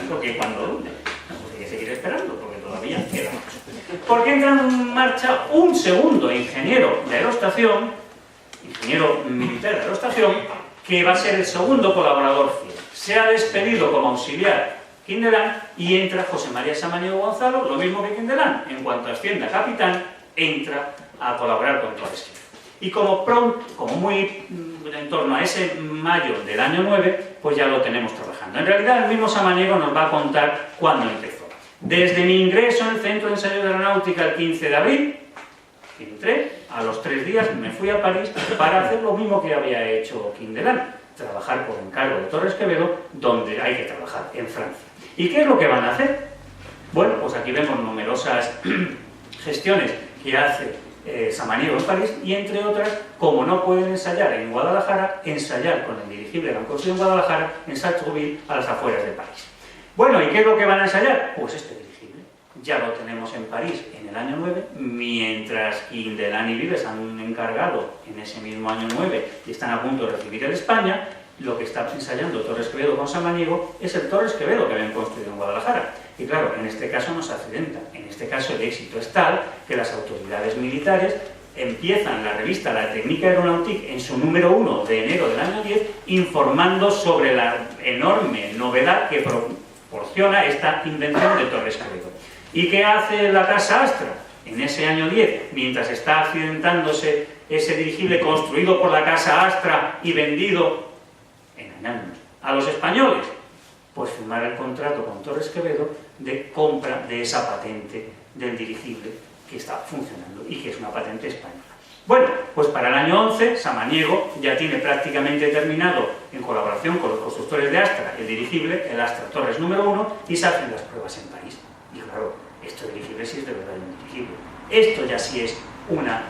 Porque cuando dónde, pues hay que seguir esperando, porque todavía queda mucho. Porque entra en marcha un segundo ingeniero de aerostación, ingeniero militar de aerostación, que va a ser el segundo colaborador fiel. Se ha despedido como auxiliar Quindelán y entra José María Samaniego Gonzalo, lo mismo que Quindelán, en cuanto ascienda a capitán, entra a colaborar con Torres Quevedo. Y como pronto, como muy en torno a ese mayo del año 9, pues ya lo tenemos trabajando. En realidad el mismo Samaniego nos va a contar cuándo empezó. Desde mi ingreso en el Centro de Ensayo de Aeronáutica el 15 de abril, entré, a los 3 días me fui a París para hacer lo mismo que había hecho Quindelán, trabajar por encargo de Torres Quevedo, donde hay que trabajar, en Francia. ¿Y qué es lo que van a hacer? Bueno, pues aquí vemos numerosas gestiones que hace Samaniego en París y, entre otras, como no pueden ensayar en Guadalajara, ensayar con el dirigible que han construido en Guadalajara, en Sartrouville, a las afueras de París. Bueno, ¿y qué es lo que van a ensayar? Pues este dirigible. Ya lo tenemos en París en el año 9, mientras Quindelán y Vives han encargado en ese mismo año 9 y están a punto de recibir el España. Lo que está ensayando Torres Quevedo con Samaniego es el Torres Quevedo que habían construido en Guadalajara. Y claro, en este caso no se accidenta. En este caso el éxito es tal que las autoridades militares empiezan la revista La Technique Aeronautique en su número 1 de enero del año 10 informando sobre la enorme novedad que proporciona esta invención de Torres Quevedo. ¿Y qué hace la Casa Astra en ese año 10? Mientras está accidentándose ese dirigible construido por la Casa Astra y vendido a los españoles, pues firmar el contrato con Torres Quevedo de compra de esa patente del dirigible que está funcionando y que es una patente española. Bueno, pues para el año 11 Samaniego ya tiene prácticamente terminado, en colaboración con los constructores de Astra, el dirigible, el Astra Torres número 1, y se hacen las pruebas en París. Y claro, esto dirigible sí es de verdad un dirigible. Esto ya sí es una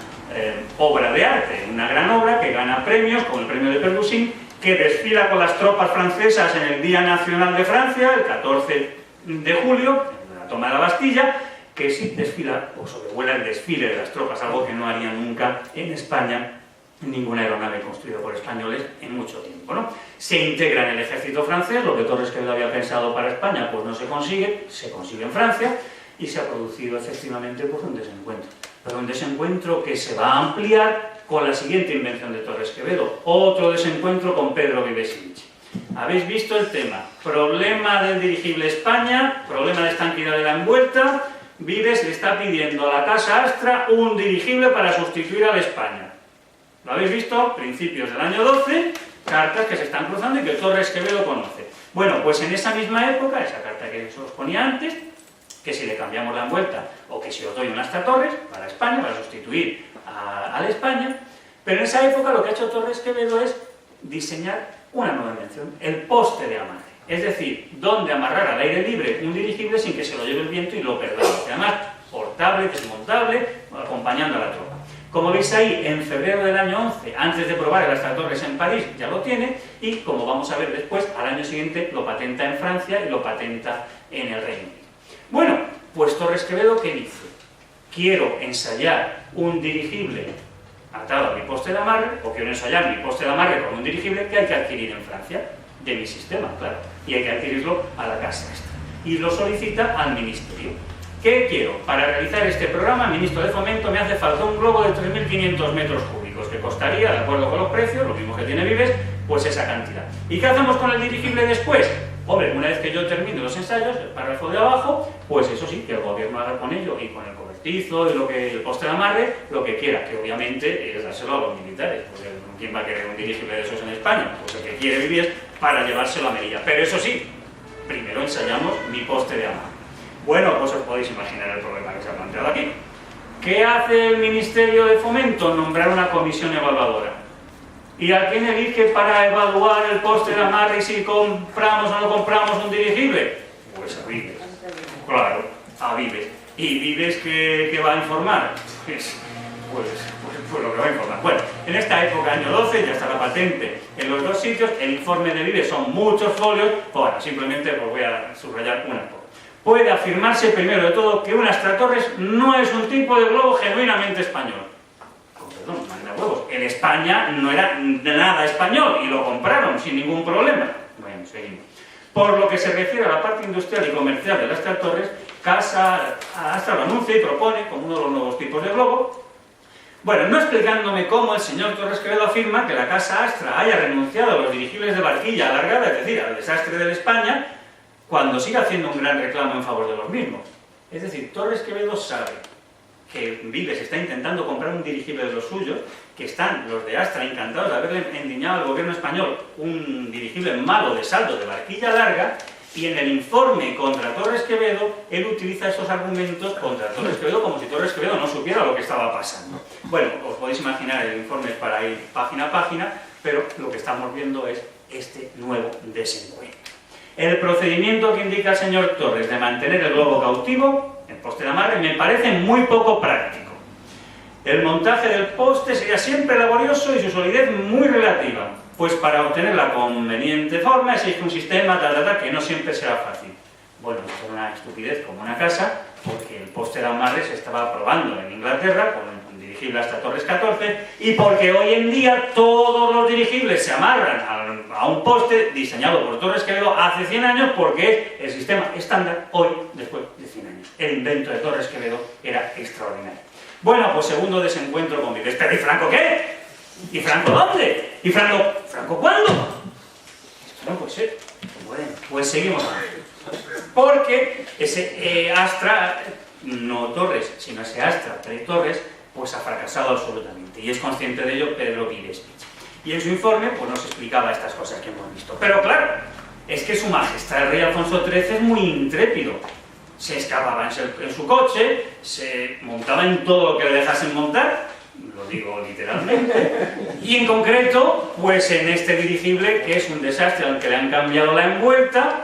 obra de arte, una gran obra que gana premios, como el premio de Perdusin, que desfila con las tropas francesas en el Día Nacional de Francia, el 14 de julio, en la toma de la Bastilla, que sí desfila o sobrevuela el desfile de las tropas, algo que no harían nunca en España ninguna aeronave construida por españoles en mucho tiempo, ¿no? Se integra en el ejército francés, lo que Torres Quevedo había pensado para España, pues no se consigue en Francia, y se ha producido efectivamente pues, un desencuentro. Pero un desencuentro que se va a ampliar con la siguiente invención de Torres Quevedo, otro desencuentro con Pedro Vivesevich. Habéis visto el tema, problema del dirigible España, problema de estanqueidad de la envuelta. Vives le está pidiendo a la Casa Astra un dirigible para sustituir al España. ¿Lo habéis visto? Principios del año 12, cartas que se están cruzando y que Torres Quevedo conoce. Bueno, pues en esa misma época, esa carta que os ponía antes, que si le cambiamos la envuelta o que si os doy un Astra Torres para España, para sustituir a la España, pero en esa época lo que ha hecho Torres Quevedo es diseñar una nueva invención, el poste de amarre. Es decir, donde amarrar al aire libre un dirigible sin que se lo lleve el viento y lo perdamos. Además, portable, desmontable, acompañando a la tropa. Como veis ahí, en febrero del año 11, antes de probar el Astra Torres en París, ya lo tiene, y como vamos a ver después, al año siguiente lo patenta en Francia y lo patenta en el Reino Unido. Bueno, pues Torres Quevedo, ¿qué dice? Quiero ensayar un dirigible atado a mi poste de amarre, o quiero ensayar mi poste de amarre con un dirigible que hay que adquirir en Francia, de mi sistema, claro, y hay que adquirirlo a la Casa Astra. Y lo solicita al Ministerio. ¿Qué quiero? Para realizar este programa, Ministro de Fomento, me hace falta un globo de 3.500 metros cúbicos, que costaría, de acuerdo con los precios, lo mismo que tiene Vives, pues esa cantidad. ¿Y qué hacemos con el dirigible después? Hombre, una vez que yo termine los ensayos, el párrafo de abajo, pues eso sí, que el gobierno haga con ello y con el cobertizo y el poste de amarre, lo que quiera, que obviamente es dárselo a los militares, porque ¿quién va a querer un dirigible de esos en España? Pues el que quiere Vives para llevárselo a Melilla. Pero eso sí, Primero ensayamos mi poste de amar. Bueno, pues os podéis imaginar el problema que se ha planteado aquí. ¿Qué hace el Ministerio de Fomento? Nombrar una comisión evaluadora. ¿Y a quién elige para evaluar el poste de amarre y si compramos o no compramos un dirigible? Pues a Vives. Claro, a Vives. ¿Y Vives qué va a informar? Pues lo que va a informar. Bueno, en esta época, año 12, ya está la patente en los dos sitios. El informe de Vives son muchos folios. Bueno, simplemente os voy a subrayar una cosa. Puede afirmarse primero de todo que un Astra Torres no es un tipo de globo genuinamente español. Con perdón, manda huevos. En España no era nada español y lo compraron sin ningún problema. Bueno, seguimos. Por lo que se refiere a la parte industrial y comercial del Astra Torres, Casa Astra lo anuncia y propone como uno de los nuevos tipos de globo. Bueno, no explicándome cómo el señor Torres Quevedo afirma que la Casa Astra haya renunciado a los dirigibles de barquilla alargada, es decir, al desastre de España, cuando sigue haciendo un gran reclamo en favor de los mismos. Es decir, Torres Quevedo sabe que Vives está intentando comprar un dirigible de los suyos, que están los de Astra encantados de haberle endiñado al gobierno español un dirigible malo de saldo de barquilla larga, y en el informe contra Torres Quevedo, él utiliza esos argumentos contra Torres Quevedo como si Torres Quevedo no supiera lo que estaba pasando. Bueno, os podéis imaginar, el informe es para ir página a página, pero lo que estamos viendo es este nuevo desencuentro. El procedimiento que indica el señor Torres de mantener el globo cautivo, el poste de amarre, me parece muy poco práctico. El montaje del poste sería siempre laborioso y su solidez muy relativa, pues para obtener la conveniente forma exige un sistema que no siempre será fácil. Bueno, es una estupidez como una casa, porque el poste de amarre se estaba probando en Inglaterra con un dirigible hasta Torres 14 y porque hoy en día todos los dirigibles se amarran a un poste diseñado por Torres Quevedo hace 100 años porque es el sistema estándar hoy después de 100 años. El invento de Torres Quevedo era extraordinario. Bueno, pues segundo desencuentro con Vives. ¿Pero y Franco qué? ¿Y Franco dónde? ¿Y Franco cuándo? Esto no puede ser. Bueno, pues seguimos. Porque ese Astra, no Torres, sino ese Astra pre-Torres, pues ha fracasado absolutamente. Y es consciente de ello Pedro Vives. Y en su informe, pues nos explicaba estas cosas que hemos visto. Pero claro, es que su majestad el rey Alfonso XIII es muy intrépido. Se escapaba en su coche, se montaba en todo lo que le dejasen montar, lo digo literalmente, y en concreto, pues en este dirigible, que es un desastre al que le han cambiado la envuelta,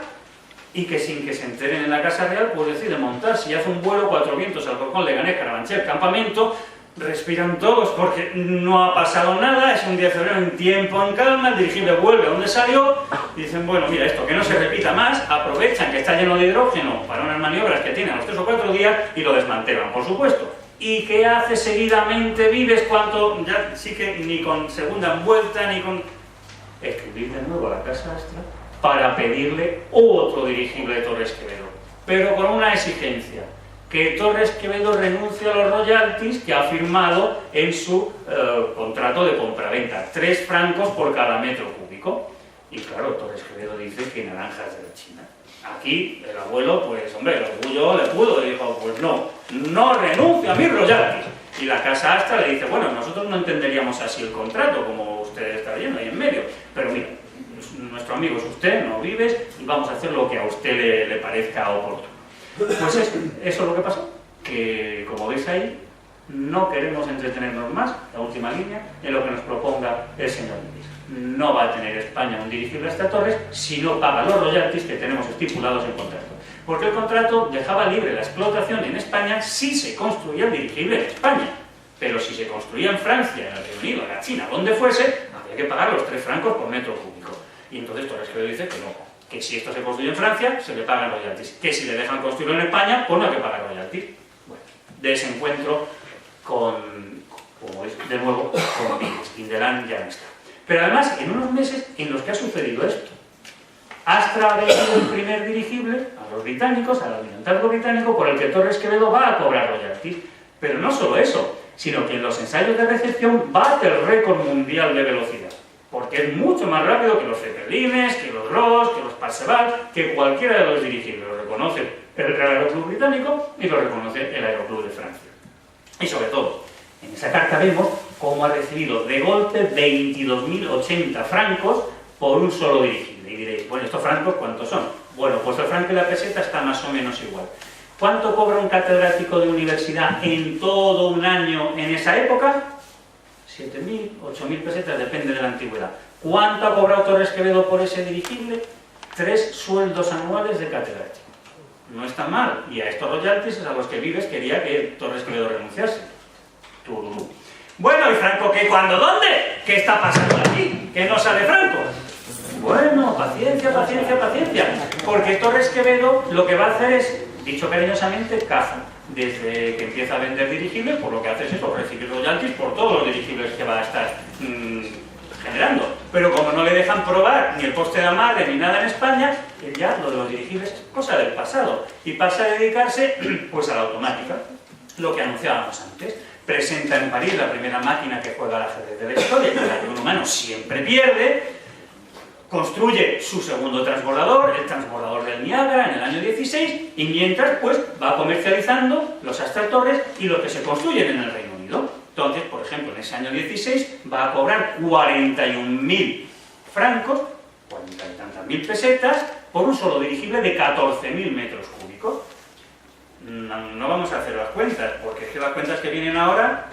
y que sin que se enteren en la Casa Real, pues decide montar. Si hace un vuelo, Cuatro Vientos, Alcorcón, Leganés, Carabanchel, Campamento, respiran todos porque no ha pasado nada, es un día de febrero en tiempo, en calma, el dirigible vuelve a donde salió y dicen, bueno, mira, esto que no se repita más, aprovechan que está lleno de hidrógeno para unas maniobras que tienen a los 3 o 4 días y lo desmantelan, por supuesto. ¿Y qué hace seguidamente Vives cuando ya sí que ni con segunda envuelta ni con... escribir de nuevo a la Casa Astra para pedirle otro dirigible de Torres Quevedo, pero con una exigencia: que Torres Quevedo renuncie a los royalties que ha firmado en su contrato de compraventa, 3 francos por cada metro cúbico. Y claro, Torres Quevedo dice que naranjas de la China. Aquí el abuelo, pues hombre, el orgullo le pudo y dijo, pues no renuncio a mis royalties. Y la Casa Astra le dice, bueno, nosotros no entenderíamos así el contrato, como usted está leyendo ahí en medio, pero mira, nuestro amigo es usted, no Vives, y vamos a hacer lo que a usted le parezca oportuno. Pues eso es lo que pasó, que como veis ahí, no queremos entretenernos más, la última línea, en lo que nos proponga el señor Vives. No va a tener España un dirigible hasta Torres si no paga los royalties que tenemos estipulados en contrato. Porque el contrato dejaba libre la explotación en España si se construía el dirigible en España. Pero si se construía en Francia, en el Reino Unido, en la China, donde fuese, había que pagar los 3 francos por metro cúbico. Y entonces Torres Quevedo dice que no, que si esto se construye en Francia, se le pagan royalties. Que si le dejan construirlo en España, pues no hay que pagar royalties. Bueno, desencuentro como es, de nuevo, con Vives. Indelán ya no está. Pero además, en unos meses en los que ha sucedido esto, Astra ha vendido el primer dirigible a los británicos, al almirantazgo británico, por el que Torres Quevedo va a cobrar royalties. Pero no solo eso, sino que en los ensayos de recepción bate el récord mundial de velocidad. Porque es mucho más rápido que los Zeppelines, que los Ross, que los Parseval, que cualquiera de los dirigibles. Lo reconoce el Real Aeroclub británico y lo reconoce el Aeroclub de Francia. Y sobre todo, en esa carta vemos cómo ha recibido de golpe 22.080 francos por un solo dirigible. Y diréis, bueno, ¿estos francos cuántos son? Bueno, pues el franco y la peseta está más o menos igual. ¿Cuánto cobra un catedrático de universidad en todo un año en esa época? 7.000, 8.000 pesetas, depende de la antigüedad. ¿Cuánto ha cobrado Torres Quevedo por ese dirigible? 3 sueldos anuales de catedrático. No está mal. Y a estos royalties es a los que Vives quería que Torres Quevedo renunciase. Tururú. Bueno, ¿y Franco qué? ¿Cuándo? ¿Dónde? ¿Qué está pasando aquí? ¿Que no sale Franco? Bueno, paciencia, paciencia, paciencia. Porque Torres Quevedo lo que va a hacer es, dicho cariñosamente, caza. Desde que empieza a vender dirigibles, por lo que hace es eso, recibir royalties por todos los dirigibles que va a estar generando. Pero como no le dejan probar ni el poste de amarre ni nada en España, él ya lo de los dirigibles es cosa del pasado. Y pasa a dedicarse pues a la automática, lo que anunciábamos antes. Presenta en París la primera máquina que juega al ajedrez de la historia, en la que un humano siempre pierde. Construye su segundo transbordador, el transbordador del Niágara, en el año 16, y mientras pues va comercializando los Astra Torres y los que se construyen en el Reino Unido. Entonces, por ejemplo, en ese año 16 va a cobrar 41.000 francos, 40 y tantas mil pesetas, por un solo dirigible de 14.000 metros cúbicos. No vamos a hacer las cuentas, porque es que las cuentas que vienen ahora,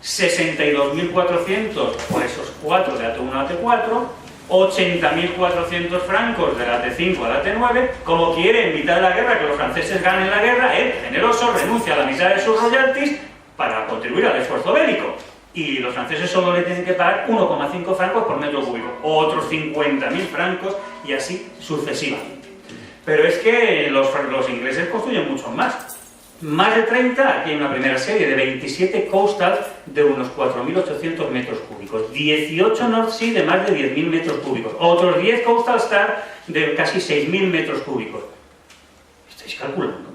62.400 por esos 4 de AT1 a AT4, 80.400 francos de la T5 a la T9, como quiere en mitad de la guerra que los franceses ganen la guerra, él, generoso, renuncia a la mitad de sus royalties para contribuir al esfuerzo bélico. Y los franceses solo le tienen que pagar 1,5 francos por metro cúbico, otros 50.000 francos y así sucesivamente. Pero es que los ingleses construyen mucho más. Más de 30, aquí hay una primera serie de 27 coastals de unos 4.800 metros cúbicos, 18 North Sea de más de 10.000 metros cúbicos, otros 10 Coastal Star de casi 6.000 metros cúbicos. ¿Estáis calculando?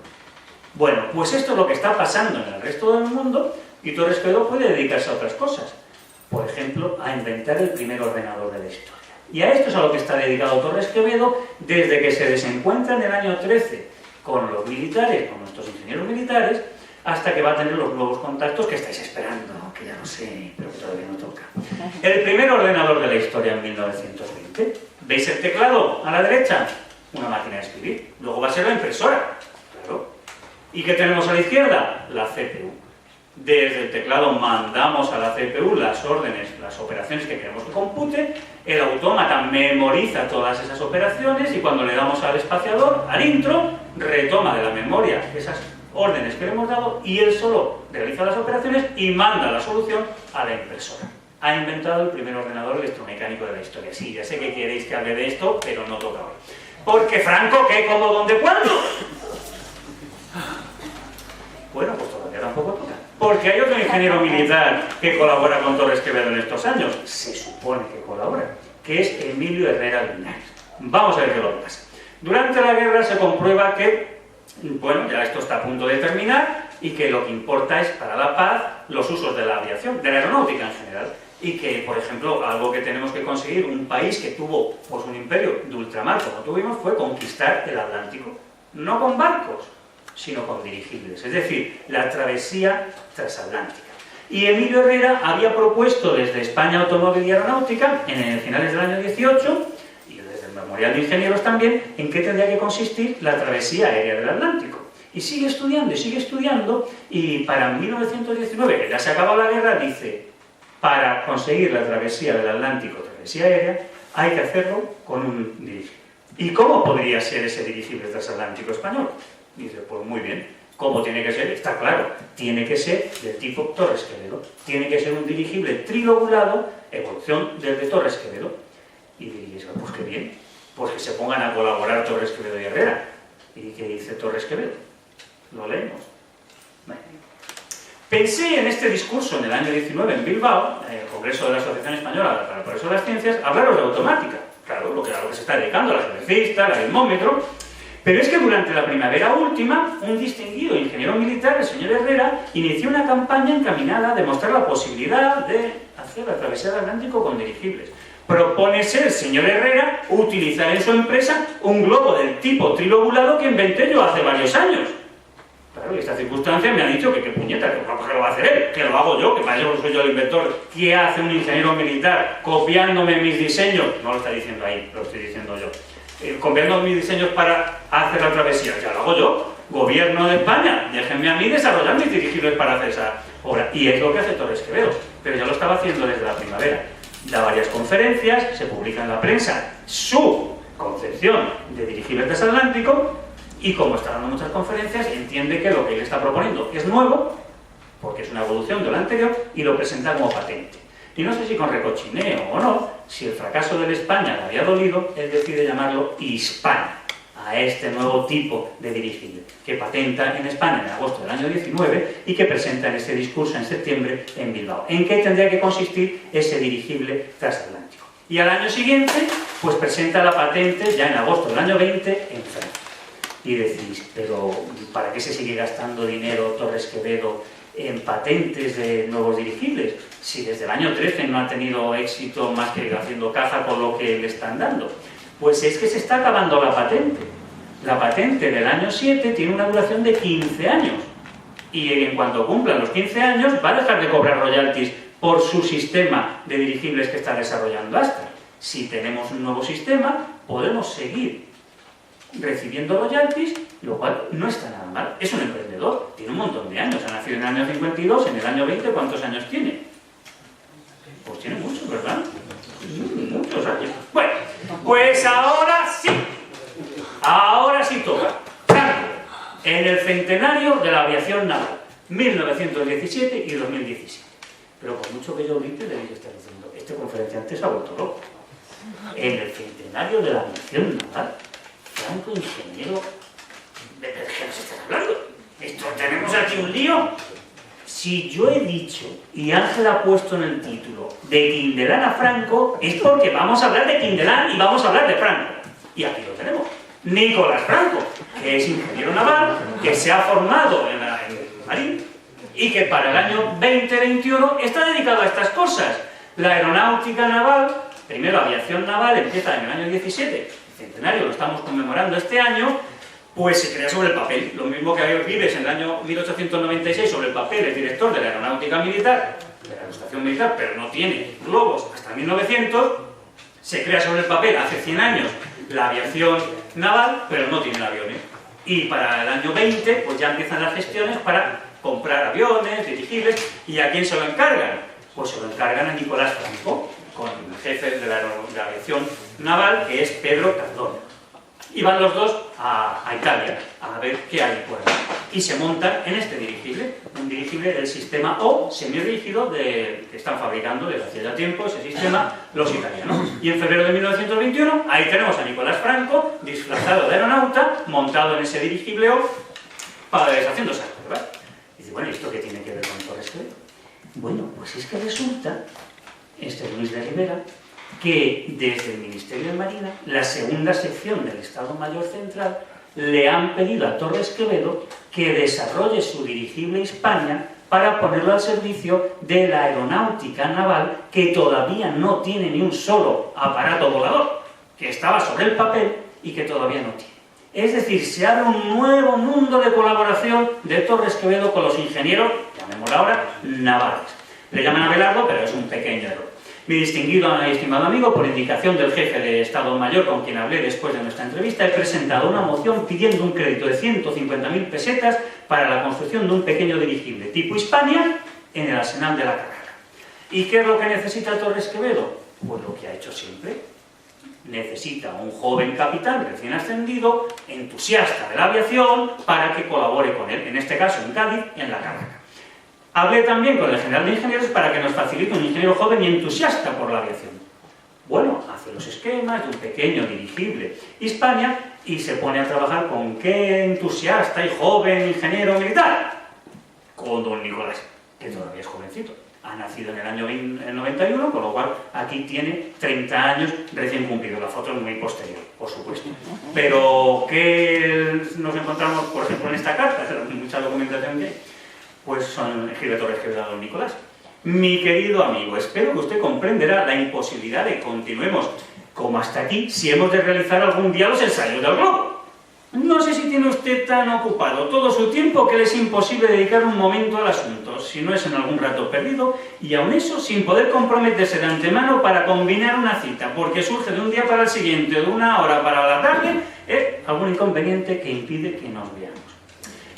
Bueno, pues esto es lo que está pasando en el resto del mundo y Torres Quevedo puede dedicarse a otras cosas. Por ejemplo, a inventar el primer ordenador de la historia. Y a esto es a lo que está dedicado Torres Quevedo desde que se desencuentra en el año 13 con los militares, con nuestros ingenieros militares, hasta que va a tener los nuevos contactos que estáis esperando, que ya no sé, pero que todavía no toca. El primer ordenador de la historia en 1920. ¿Veis el teclado a la derecha? Una máquina de escribir. Luego va a ser la impresora, claro. ¿Y qué tenemos a la izquierda? La CPU. Desde el teclado mandamos a la CPU las órdenes, las operaciones que queremos que compute, el autómata memoriza todas esas operaciones y cuando le damos al espaciador, al intro, retoma de la memoria esas órdenes que le hemos dado y él solo realiza las operaciones y manda la solución a la impresora. Ha inventado el primer ordenador electromecánico de la historia. Sí, ya sé que queréis que hable de esto, pero no toca hoy. Porque Franco, ¿qué? ¿Cómo? ¿Dónde? ¿Cuándo? Bueno, pues todavía tampoco toca. Porque hay otro ingeniero militar que colabora con Torres Quevedo en estos años, se supone que colabora, que es Emilio Herrera Linares. Vamos a ver qué es lo que pasa. Durante la guerra se comprueba que, bueno, ya esto está a punto de terminar y que lo que importa es para la paz los usos de la aviación, de la aeronáutica en general. Y que, por ejemplo, algo que tenemos que conseguir, un país que tuvo pues, un imperio de ultramar como tuvimos, fue conquistar el Atlántico. No con barcos, sino con dirigibles, es decir, la travesía transatlántica. Y Emilio Herrera había propuesto desde España Automóvil y Aeronáutica, en finales del año 18, y desde el Memorial de Ingenieros también, en qué tendría que consistir la travesía aérea del Atlántico. Y sigue estudiando, y para 1919, que ya se acabó la guerra, dice, para conseguir la travesía del Atlántico, travesía aérea, hay que hacerlo con un dirigible. ¿Y cómo podría ser ese dirigible transatlántico español? Dice, pues muy bien. ¿Cómo tiene que ser? Está claro, tiene que ser del tipo Torres Quevedo. Tiene que ser un dirigible trilobulado, evolución del de Torres Quevedo. Y diréis, pues qué bien, pues que se pongan a colaborar Torres Quevedo y Herrera. ¿Y qué dice Torres Quevedo? Lo leemos. Bueno. Pensé en este discurso en el año 19 en Bilbao, en el Congreso de la Asociación Española para el Progreso de las Ciencias, hablaros de automática. Claro, lo que se está dedicando, la geodesista, el aritmómetro. Pero es que durante la primavera última, un distinguido ingeniero militar, el señor Herrera, inició una campaña encaminada a demostrar la posibilidad de hacer la travesía del Atlántico con dirigibles. Propónese el señor Herrera utilizar en su empresa un globo del tipo trilobulado que inventé yo hace varios años. Claro, y esta circunstancia me ha dicho que qué puñeta, que lo va a hacer él, que lo hago yo, que para eso soy yo el inventor. ¿Qué hace un ingeniero militar copiándome mis diseños? No lo está diciendo ahí, lo estoy diciendo yo. copiando mis diseños para hacer la travesía, ya lo hago yo. Gobierno de España, déjenme a mí desarrollar mis dirigibles para hacer esa obra. Y es lo que hace Torres Quevedo, pero ya lo estaba haciendo desde la primavera. Da varias conferencias, se publica en la prensa su concepción de dirigible transatlántico, y como está dando muchas conferencias, entiende que lo que él está proponiendo es nuevo, porque es una evolución de lo anterior, y lo presenta como patente. Y no sé si con recochineo o no, si el fracaso de España le había dolido, él decide llamarlo Hispania, a este nuevo tipo de dirigible, que patenta en España en agosto del año 19 y que presenta en este discurso en septiembre en Bilbao. ¿En qué tendría que consistir ese dirigible transatlántico? Y al año siguiente, pues presenta la patente ya en agosto del año 20 en Francia. Y decís, pero ¿para qué se sigue gastando dinero Torres Quevedo en patentes de nuevos dirigibles? Si desde el año 13 no ha tenido éxito más que haciendo caza con lo que le están dando. Pues es que se está acabando la patente. La patente del año 7 tiene una duración de 15 años. Y en cuanto cumplan los 15 años va a dejar de cobrar royalties por su sistema de dirigibles que está desarrollando Astra. Si tenemos un nuevo sistema, podemos seguir recibiendo royalties, lo cual no está nada mal. Es un emprendedor, tiene un montón de años, ha nacido en el año 52, en el año 20, ¿cuántos años tiene? Pues tiene muchos, ¿verdad? Muchos años. Bueno, pues ahora sí toca. Franco, en el centenario de la aviación naval, 1917 y 2017. Pero por mucho que yo grite, debéis estar diciendo, este conferenciante se ha vuelto loco. En el centenario de la aviación naval, Franco, ingeniero, ¿de qué nos estás hablando? Esto, tenemos aquí un lío. Si yo he dicho, y Ángel ha puesto en el título, de Quindelán a Franco, es porque vamos a hablar de Quindelán y vamos a hablar de Franco. Y aquí lo tenemos. Nicolás Franco, que es ingeniero naval, que se ha formado en el Marín, y que para el año 2021 está dedicado a estas cosas. La aeronáutica naval, primero aviación naval, empieza en el año 17, centenario lo estamos conmemorando este año, pues se crea sobre el papel. Lo mismo que Vives en el año 1896 sobre el papel, el director de la aeronáutica militar, de la aeroestación militar, pero no tiene globos hasta 1900, se crea sobre el papel hace 100 años la aviación naval, pero no tiene aviones. Y para el año 20, pues ya empiezan las gestiones para comprar aviones, dirigibles, ¿y a quién se lo encargan? Pues se lo encargan a Nicolás Franco, con el jefe de la aviación naval, que es Pedro Cardona. Y van los dos a Italia a ver qué hay por ahí. Y se montan en este dirigible, un dirigible del sistema O semirrígido que están fabricando desde hace ya tiempo ese sistema los italianos. Y en febrero de 1921, ahí tenemos a Nicolás Franco, disfrazado de aeronauta, montado en ese dirigible O, haciendo esas pruebas. Y dice, bueno, ¿y esto qué tiene que ver con Torres Quevedo? Bueno, pues es que resulta, Luis de Rivera, que desde el Ministerio de Marina, la segunda sección del Estado Mayor Central, le han pedido a Torres Quevedo que desarrolle su dirigible Hispania para ponerlo al servicio de la aeronáutica naval, que todavía no tiene ni un solo aparato volador, que estaba sobre el papel y que todavía no tiene. Es decir, se abre un nuevo mundo de colaboración de Torres Quevedo con los ingenieros, llamémoslo ahora, navales. Le llaman a Abelardo, pero es un pequeño error. Mi distinguido y estimado amigo, por indicación del jefe de Estado Mayor con quien hablé después de nuestra entrevista, he presentado una moción pidiendo un crédito de 150.000 pesetas para la construcción de un pequeño dirigible tipo Hispania en el arsenal de la Carraca. ¿Y qué es lo que necesita Torres Quevedo? Pues lo que ha hecho siempre. Necesita un joven capitán recién ascendido, entusiasta de la aviación, para que colabore con él, en este caso en Cádiz, en la Carraca. Hablé también con el general de ingenieros para que nos facilite un ingeniero joven y entusiasta por la aviación. Bueno, hace los esquemas de un pequeño dirigible Hispania y se pone a trabajar con qué entusiasta y joven ingeniero militar. Con don Nicolás, que todavía es jovencito. Ha nacido en el año 91, con lo cual aquí tiene 30 años recién cumplidos. La foto es muy posterior, por supuesto. Pero, ¿qué nos encontramos, por ejemplo, en esta carta? Mucha documentación que hay. Pues son escribe Torres Quevedo a don Nicolás. Mi querido amigo, espero que usted comprenderá la imposibilidad de que continuemos como hasta aquí si hemos de realizar algún día los ensayos del globo. No sé si tiene usted tan ocupado todo su tiempo que le es imposible dedicar un momento al asunto, si no es en algún rato perdido, y aun eso sin poder comprometerse de antemano para combinar una cita, porque surge de un día para el siguiente, de una hora para la tarde, algún inconveniente que impide que nos veamos.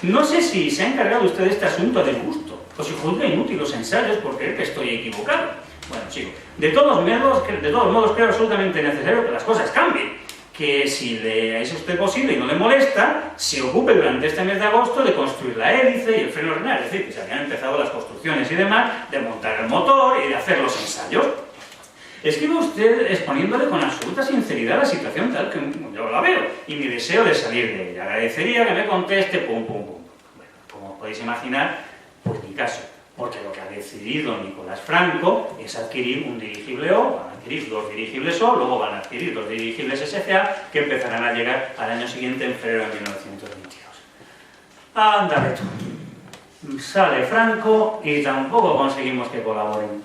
No sé si se ha encargado usted de este asunto del gusto, o si juzga inútil los ensayos por creer que estoy equivocado. Bueno, chico, de todos modos creo absolutamente necesario que las cosas cambien. Que si le es usted posible y no le molesta, se ocupe durante este mes de agosto de construir la hélice y el freno renal, es decir, que se habían empezado las construcciones y demás, de montar el motor y de hacer los ensayos. Escribe usted exponiéndole con absoluta sinceridad la situación tal que yo la veo y mi deseo de salir de ella. Agradecería que me conteste pum pum pum. Bueno, como podéis imaginar, pues ni caso. Porque lo que ha decidido Nicolás Franco es adquirir un dirigible O, van a adquirir 2 dirigibles O, luego van a adquirir 2 dirigibles SCA, que empezarán a llegar al año siguiente, en febrero de 1922. Ándale tú. Sale Franco y tampoco conseguimos que colaboren.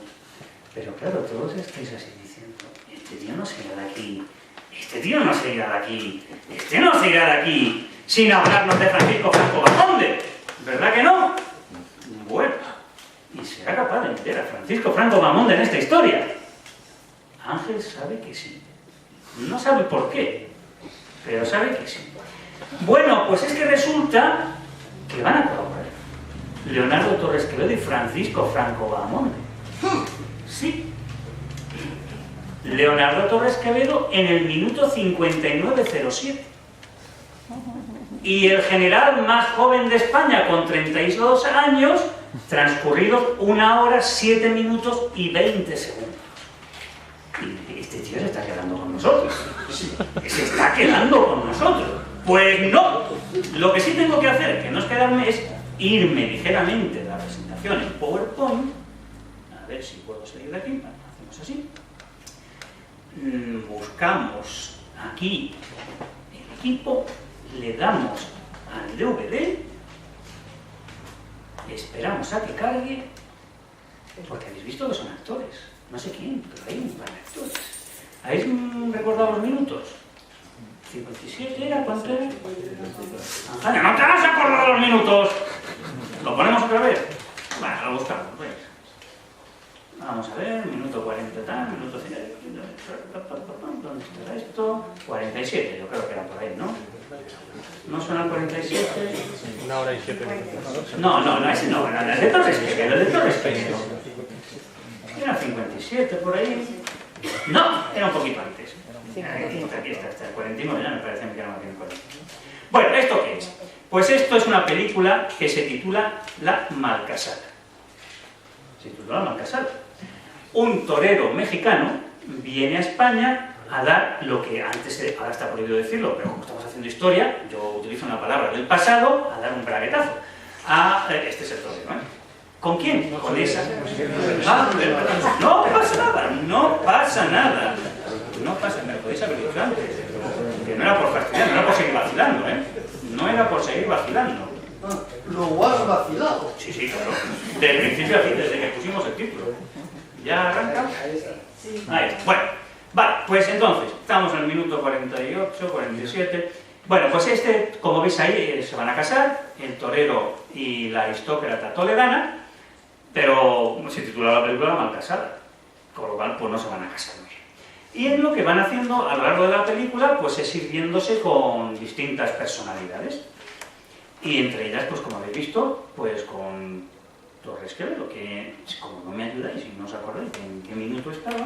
Pero claro, todos estáis así diciendo, este tío no se irá de aquí, este tío no se irá de aquí, este no se irá de aquí, sin hablarnos de Francisco Franco Bahamonde, ¿verdad que no? Bueno. ¿Y será capaz de meter a Francisco Franco Bahamonde en esta historia? Ángel sabe que sí. No sabe por qué, pero sabe que sí. Bueno, pues es que resulta que van a colaborar Leonardo Torres Quevedo y Francisco Franco Bahamonde. Sí. Leonardo Torres Quevedo en el minuto 59:07. Y el general más joven de España, con 32 años, transcurridos 1 hora, 7 minutos y 20 segundos. Y este tío se está quedando con nosotros. Se está quedando con nosotros. Pues no. Lo que sí tengo que hacer, que no es quedarme, es irme ligeramente de la presentación en PowerPoint. A ver si puedo salir de aquí. Hacemos así. Buscamos aquí el equipo, le damos al DVD. Esperamos a que cargue, porque habéis visto que son actores. No sé quién, pero hay un par de actores. ¿Habéis recordado los minutos? 57 era, ¿cuánto era? Anja, no te has acordado los minutos. ¿Lo ponemos otra vez? Bueno, lo buscamos, pues. Vamos a ver, minuto 40 tal, minuto 50. ¿Dónde estará esto? 47, yo creo que era por ahí, ¿no? ¿No suena el 47? 1 hora y 7 minutos. No, ese no, el de Torres Quevedo, el de Torres Quevedo. Era 57 por ahí. No, era un poquito antes. Aquí está, hasta el 49, ya me parece que era más bien 40. Bueno, ¿esto qué es? Pues esto es una película que se titula La Malcasada. Se titula La Malcasada. Un torero mexicano viene a España a dar lo que antes, ahora está prohibido decirlo, pero como estamos haciendo historia, yo utilizo una palabra del pasado, a dar un braguetazo. Este es el torero, ¿eh? ¿Con quién? Con esa. No pasa nada, no pasa nada. No pasa nada, podéis haber dicho antes. Que no era por fastidiar, no era por seguir vacilando, ¿eh? No era por seguir vacilando. Lo has vacilado. Sí, claro. Del principio a fin, desde que pusimos el título. ¿Ya arranca? Ahí está. Bueno, vale, pues entonces, estamos en el minuto 48, 47. Bueno, pues como veis ahí, se van a casar, el torero y la aristócrata toledana, pero se titula la película Malcasada, con lo cual pues no se van a casar muy bien. Y en lo que van haciendo a lo largo de la película, pues es ir viéndose con distintas personalidades. Y entre ellas, pues como habéis visto, pues con Torres Quevedo, que como no me ayudáis y no os acordáis en qué minuto estaba,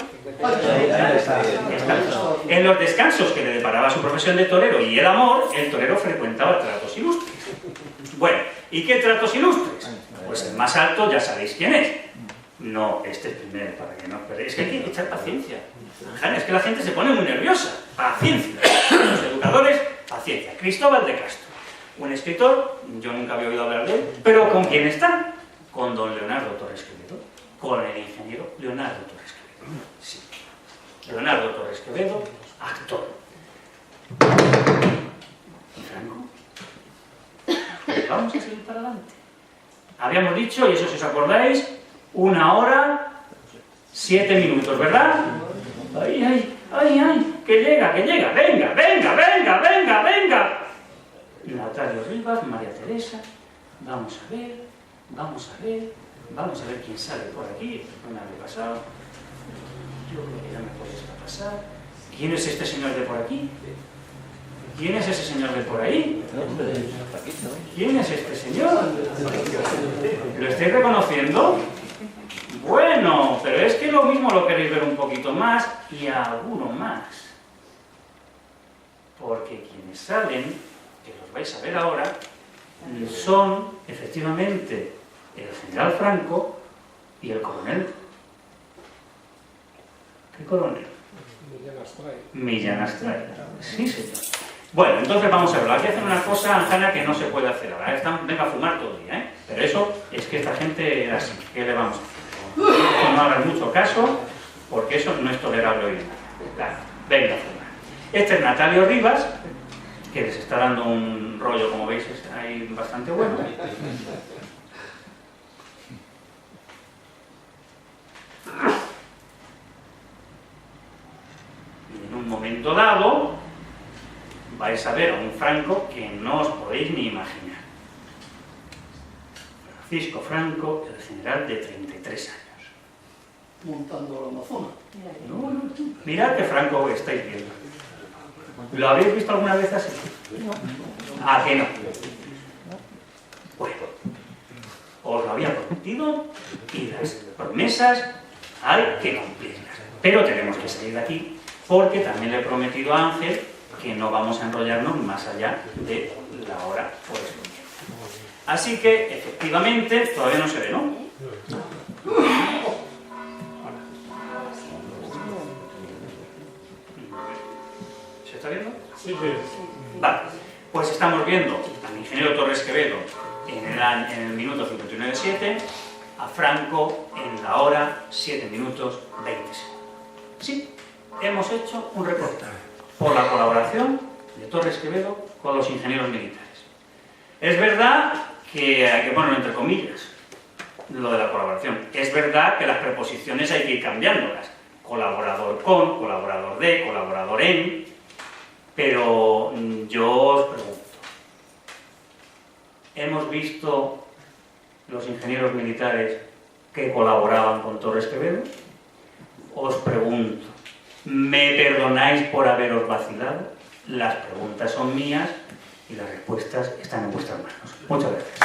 en los descansos que le deparaba su profesión de torero y el amor, el torero frecuentaba tratos ilustres. Bueno, ¿y qué tratos ilustres? Pues el más alto ya sabéis quién es. No, este es primero, para que no perdáis. Es que hay que echar paciencia. Es que la gente se pone muy nerviosa. Paciencia. Los educadores, paciencia. Cristóbal de Castro. Un escritor, yo nunca había oído hablar de él, pero ¿con quién está? Con don Leonardo Torres Quevedo, con el ingeniero Leonardo Torres Quevedo. Sí. Leonardo Torres Quevedo, actor. ¿Y Franco? Pues vamos a seguir para adelante. Habíamos dicho, y eso si os acordáis, 1 hora, 7 minutos, ¿verdad? ¡Ay, que llega! ¡Venga! María Teresa. Vamos a ver, vamos a ver, vamos a ver quién sale por aquí. No me había pasado. Yo creo que ya me puede pasar. ¿Quién es este señor de por aquí? ¿Quién es ese señor de por ahí? ¿Quién es este señor? ¿Lo estáis reconociendo? Bueno, pero es que lo mismo lo queréis ver un poquito más y alguno más. Porque quienes salen, que los vais a ver ahora, son efectivamente el general Franco y el coronel. ¿Qué coronel? Millán Astray. Sí, señor. Bueno, entonces vamos a ver. Hay que hacer una cosa, Anjana, que no se puede hacer ahora. Venga a fumar todo el día, ¿eh? Pero eso es que esta gente era así. ¿Qué le vamos a hacer? No hagan mucho caso, porque eso no es tolerable hoy en día. Claro, venga a fumar. Este es Natalio Rivas, que les está dando un rollo, como veis, es ahí bastante bueno. Y en un momento dado vais a ver a un Franco que no os podéis ni imaginar. Francisco Franco, el general de 33 años. Montando la Amazonas. No. Mirad que Franco estáis viendo. ¿Lo habéis visto alguna vez así? ¿A que no? Bueno, os lo había prometido y las promesas hay que cumplirlas. Pero tenemos que salir de aquí porque también le he prometido a Ángel que no vamos a enrollarnos más allá de la hora por escoger. Así que, efectivamente, todavía no se ve, ¿no? ¿Se está viendo? Sí. Vale, pues estamos viendo al ingeniero Torres Quevedo en el minuto 59:07, a Franco en la hora 7 minutos 20 segundos. Sí, hemos hecho un reportaje por la colaboración de Torres Quevedo con los ingenieros militares. Es verdad que hay que ponerlo entre comillas, lo de la colaboración. Es verdad que las preposiciones hay que ir cambiándolas. Colaborador con, colaborador de, colaborador en. Pero yo os pregunto, ¿hemos visto los ingenieros militares que colaboraban con Torres Quevedo? Os pregunto, ¿me perdonáis por haberos vacilado? Las preguntas son mías y las respuestas están en vuestras manos. Muchas gracias.